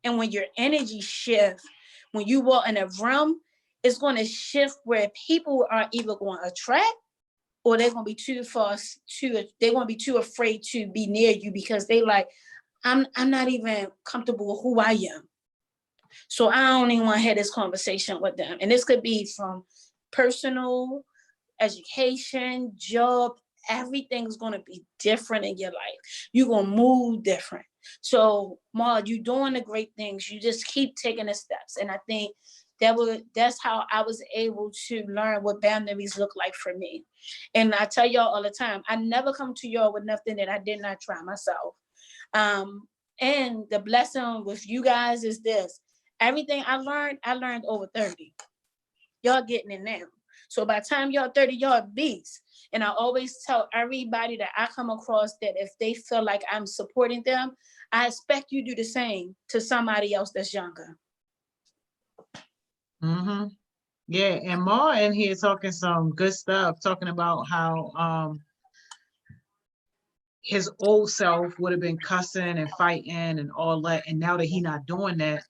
Speaker 2: And when your energy shifts, when you walk in a room, it's going to shift where people are either going to attract or they're going to be they're going to be too afraid to be near you because they like, I'm not even comfortable with who I am. So I don't even want to have this conversation with them. And this could be from personal, education, job, everything's going to be different in your life. You're going to move different. So, Ma, you're doing the great things. You just keep taking the steps. And I think that's how I was able to learn what boundaries look like for me. And I tell y'all all the time, I never come to y'all with nothing that I did not try myself. And the blessing with you guys is this. Everything I learned over 30. Y'all getting it now. So by the time y'all 30, y'all beasts. And I always tell everybody that I come across that if they feel like I'm supporting them, I expect you to do the same to somebody else that's younger.
Speaker 1: Mm-hmm. Yeah, and Ma in here talking some good stuff, talking about how his old self would have been cussing and fighting and all that, and now that he not doing that,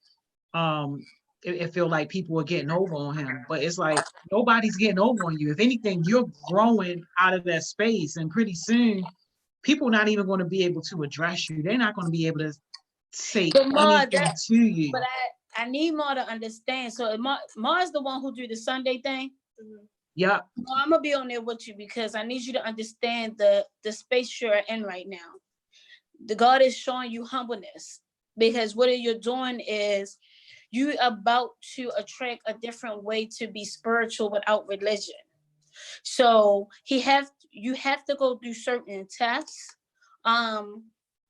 Speaker 1: it feel like people are getting over on him. But it's like nobody's getting over on you. If anything, you're growing out of that space, and pretty soon, people not even going to be able to address you. They're not going to be able to say anything to you.
Speaker 2: But I need Ma to understand. So Ma is the one who do the Sunday thing.
Speaker 1: Yeah.
Speaker 2: I'm gonna be on there with you because I need you to understand the space you're in right now. The God is showing you humbleness because what you're doing is you about to attract a different way to be spiritual without religion. So you have to go through certain tests.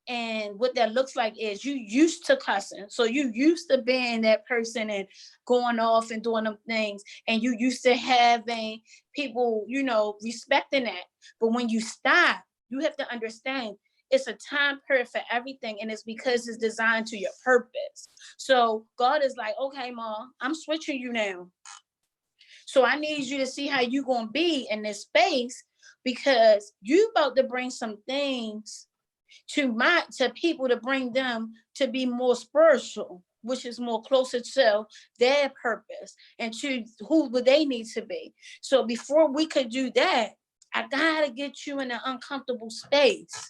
Speaker 2: And what that looks like is you used to cussing. So you used to being that person and going off and doing them things. And you used to having people, respecting that. But when you stop, you have to understand it's a time period for everything. And it's because it's designed to your purpose. So God is like, okay, Ma, I'm switching you now. So I need you to see how you're going to be in this space because you about to bring some things to people to bring them to be more spiritual, which is more closer to their purpose and to who would they need to be. So before we could do that, I gotta get you in an uncomfortable space.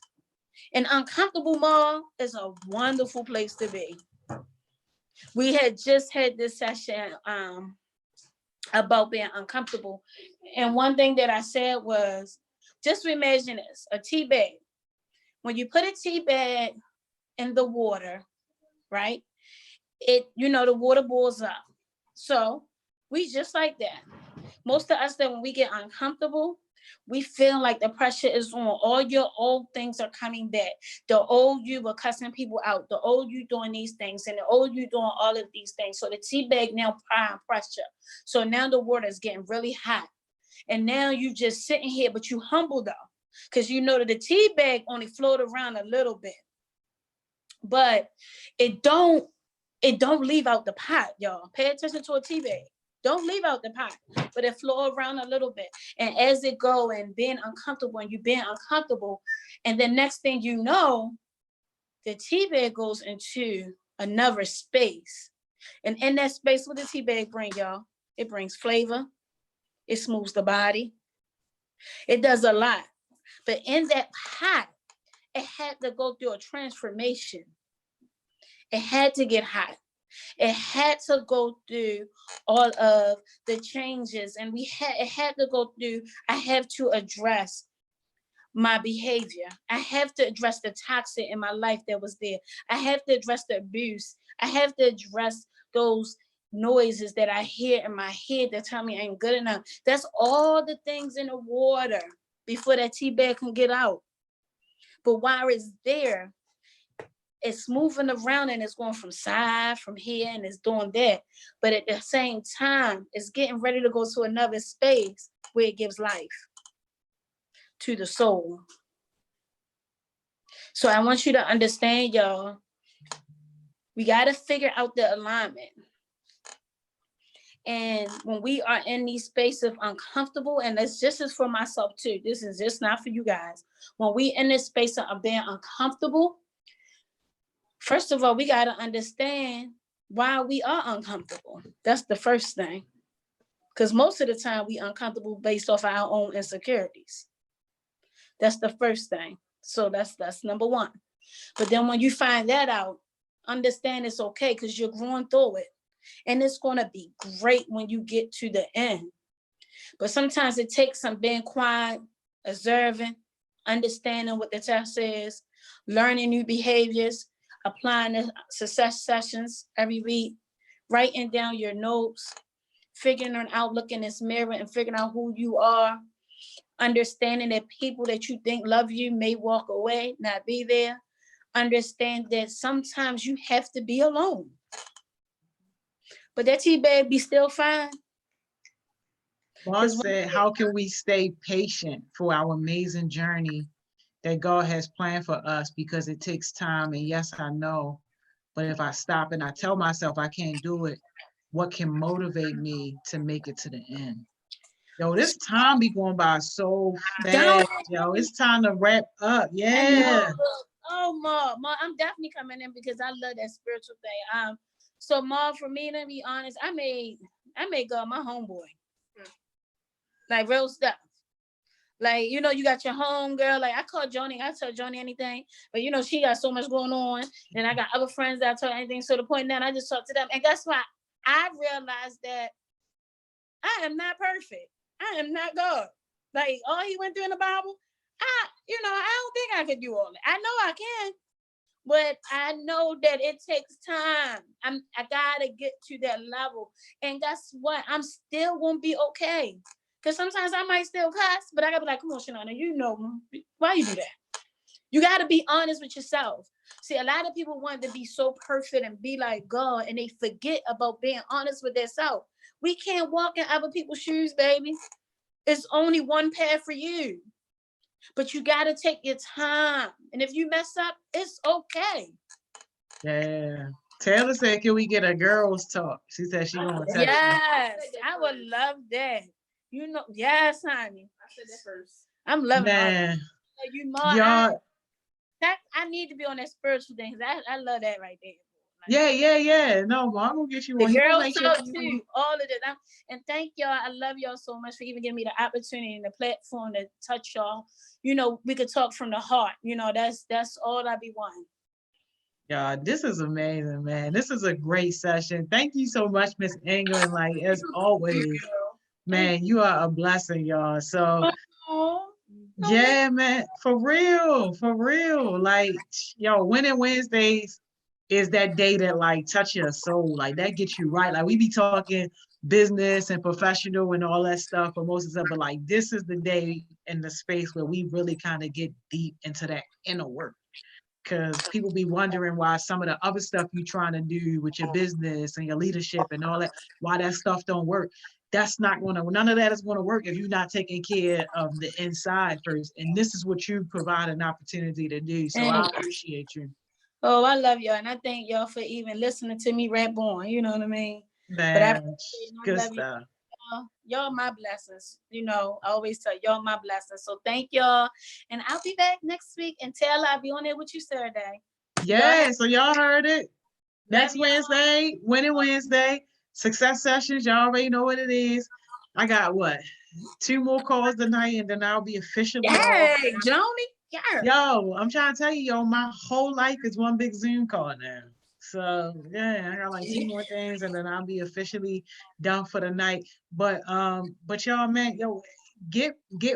Speaker 2: And uncomfortable, Ma, is a wonderful place to be. We had just had this session about being uncomfortable. And one thing that I said was, just imagine this, a tea bag. When you put a tea bag in the water, right? The water boils up. So we just like that. Most of us that when we get uncomfortable, we feel like the pressure is on. All your old things are coming back. The old you were cussing people out. The old you doing these things. And the old you doing all of these things. So the tea bag now applying pressure. So now the water is getting really hot. And now you just sitting here, but you humble though. Because you know that the tea bag only float around a little bit. But it don't leave out the pot, y'all. Pay attention to a tea bag. Don't leave out the pot, but it flow around a little bit. And as it go and being uncomfortable and you being uncomfortable, and the next thing you know, the tea bag goes into another space. And in that space, what does tea bag bring, y'all? It brings flavor. It smooths the body. It does a lot. But in that pot, it had to go through a transformation. It had to get hot. It had to go through all of the changes, and it had to go through. I have to address my behavior. I have to address the toxic in my life that was there. I have to address the abuse. I have to address those noises that I hear in my head that tell me I ain't good enough. That's all the things in the water before that tea bag can get out. But while it's there, it's moving around and it's going from side, from here, and it's doing that. But at the same time, it's getting ready to go to another space where it gives life to the soul. So I want you to understand, y'all, we got to figure out the alignment. And when we are in these spaces of uncomfortable, and this just is for myself too, this is just not for you guys. When we in this space of being uncomfortable, first of all, we got to understand why we are uncomfortable. That's the first thing. Because most of the time we uncomfortable based off our own insecurities. That's the first thing. So that's number one. But then when you find that out, understand it's okay because you're growing through it. And it's going to be great when you get to the end. But sometimes it takes some being quiet, observing, understanding what the test says, learning new behaviors, applying the success sessions every week, writing down your notes, figuring out, looking in this mirror and figuring out who you are, understanding that people that you think love you may walk away, not be there. Understand that sometimes you have to be alone. But that tea bag be still fine.
Speaker 1: Mom said, how can we stay patient for our amazing journey that God has planned for us? Because it takes time. And yes, I know. But if I stop and I tell myself I can't do it, what can motivate me to make it to the end? Yo, this time be going by so fast. Yo, it's time to wrap up. Yeah.
Speaker 2: Oh, Ma, I'm definitely coming in because I love that spiritual thing. So Ma, for me, to be honest, I made God my homeboy. Like real stuff. Like, you know, you got your home girl. Like I tell Joni anything, but you know, she got so much going on. And I got other friends that I tell anything. So the point now, I just talk to them. And guess what? I realized that I am not perfect. I am not God. Like all he went through in the Bible, I don't think I could do all that. I know I can, but I know that it takes time. I gotta get to that level. And guess what? I'm still gonna be okay. Because sometimes I might still cuss, but I gotta be like, come on, Shanana, you know, why you do that? You gotta be honest with yourself. See, a lot of people want to be so perfect and be like God, and they forget about being honest with themselves. We can't walk in other people's shoes, baby. It's only one path for you. But you got to take your time. And if you mess up, it's okay.
Speaker 1: Yeah. Taylor said, can we get a girls talk? She said she going to text
Speaker 2: Yes, I would love that. You know, yes, honey.
Speaker 3: I said that first.
Speaker 2: I'm loving
Speaker 1: Man.
Speaker 2: You more.
Speaker 1: Y'all.
Speaker 2: I need to be on that spiritual thing. I love that right there.
Speaker 1: Yeah. No, well, I'm gonna get you
Speaker 2: the
Speaker 1: one.
Speaker 2: girls talk too. All of this. And thank y'all. I love y'all so much for even giving me the opportunity and the platform to touch y'all. You know, we could talk from the heart. You know, that's all I be wanting.
Speaker 1: Yeah, this is amazing, man. This is a great session. Thank you so much, Miss England. Like as always, man, you are a blessing, y'all. So yeah, man, for real. Like, yo, Winning Wednesdays is that day that like touch your soul, like that gets you right. Like we be talking business and professional and all that stuff, but most of the stuff, but like this is the day and the space where we really kind of get deep into that inner work. Because people be wondering why some of the other stuff you're trying to do with your business and your leadership and all that, why that stuff don't work. That's not going to, none of that is going to work if you're not taking care of the inside first. And this is what you provide an opportunity to do. So I appreciate you.
Speaker 2: Oh, I love y'all. And I thank y'all for even listening to me rap on. You know what I mean?
Speaker 1: Man, good stuff.
Speaker 2: Y'all my blessings. You know, I always tell y'all my blessings. So thank y'all. And I'll be back next week. And Taylor, I'll be on there with you Saturday.
Speaker 1: Yeah, so y'all heard it. Next Wednesday, Winning Wednesday, success sessions. Y'all already know what it is. I got what? 2 more calls tonight, and then I'll be officially
Speaker 2: Hey, Joni. Yeah.
Speaker 1: Yo, I'm trying to tell you, yo, my whole life is one big Zoom call now. So yeah, I got like 2 more things, and then I'll be officially done for the night. But y'all, man, yo, get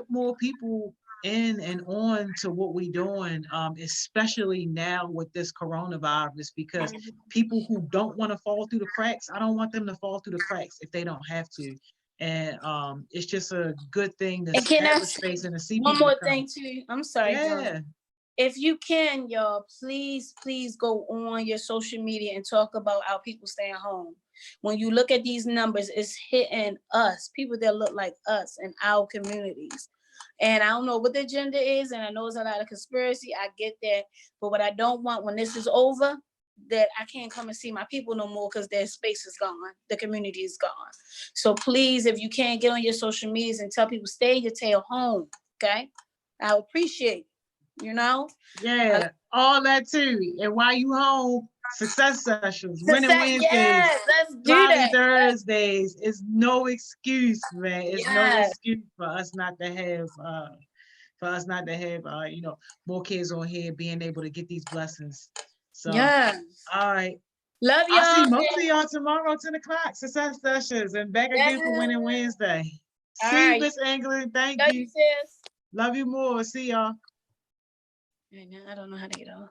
Speaker 1: more people in and on to what we doing, especially now with this coronavirus, because people who don't want to fall through the cracks, I don't want them to fall through the cracks if they don't have to. And it's just a good thing to
Speaker 2: And can I
Speaker 1: have a
Speaker 2: say
Speaker 1: space and to see
Speaker 2: one
Speaker 1: people
Speaker 2: more
Speaker 1: come.
Speaker 2: thing too? I'm sorry, John.
Speaker 1: Yeah.
Speaker 2: If you can, y'all, please go on your social media and talk about our people staying home. When you look at these numbers, it's hitting us, people that look like us in our communities. And I don't know what the agenda is, and I know it's a lot of conspiracy. I get that. But what I don't want when this is over, that I can't come and see my people no more because their space is gone. The community is gone. So please, if you can, get on your social medias and tell people, stay your tail home, okay? I appreciate it. You know?
Speaker 1: Yeah, all that too. And while you home, success sessions, winning
Speaker 2: Success,
Speaker 1: Wednesdays,
Speaker 2: yes, let's do
Speaker 1: Friday,
Speaker 2: that.
Speaker 1: Thursdays. It's no excuse, man. It's no
Speaker 2: Yes.
Speaker 1: excuse for us not to have you know, more kids on here being able to get these blessings. So
Speaker 2: Yes.
Speaker 1: all right.
Speaker 2: Love y'all.
Speaker 1: I'll see most of y'all tomorrow, 10 o'clock, success sessions, and back again for winning Wednesday.
Speaker 2: All
Speaker 1: See you,
Speaker 2: right.
Speaker 1: Miss England. Thank
Speaker 2: Love
Speaker 1: you.
Speaker 2: you, sis.
Speaker 1: Love you more. See y'all.
Speaker 2: Right now, I don't know how to get off.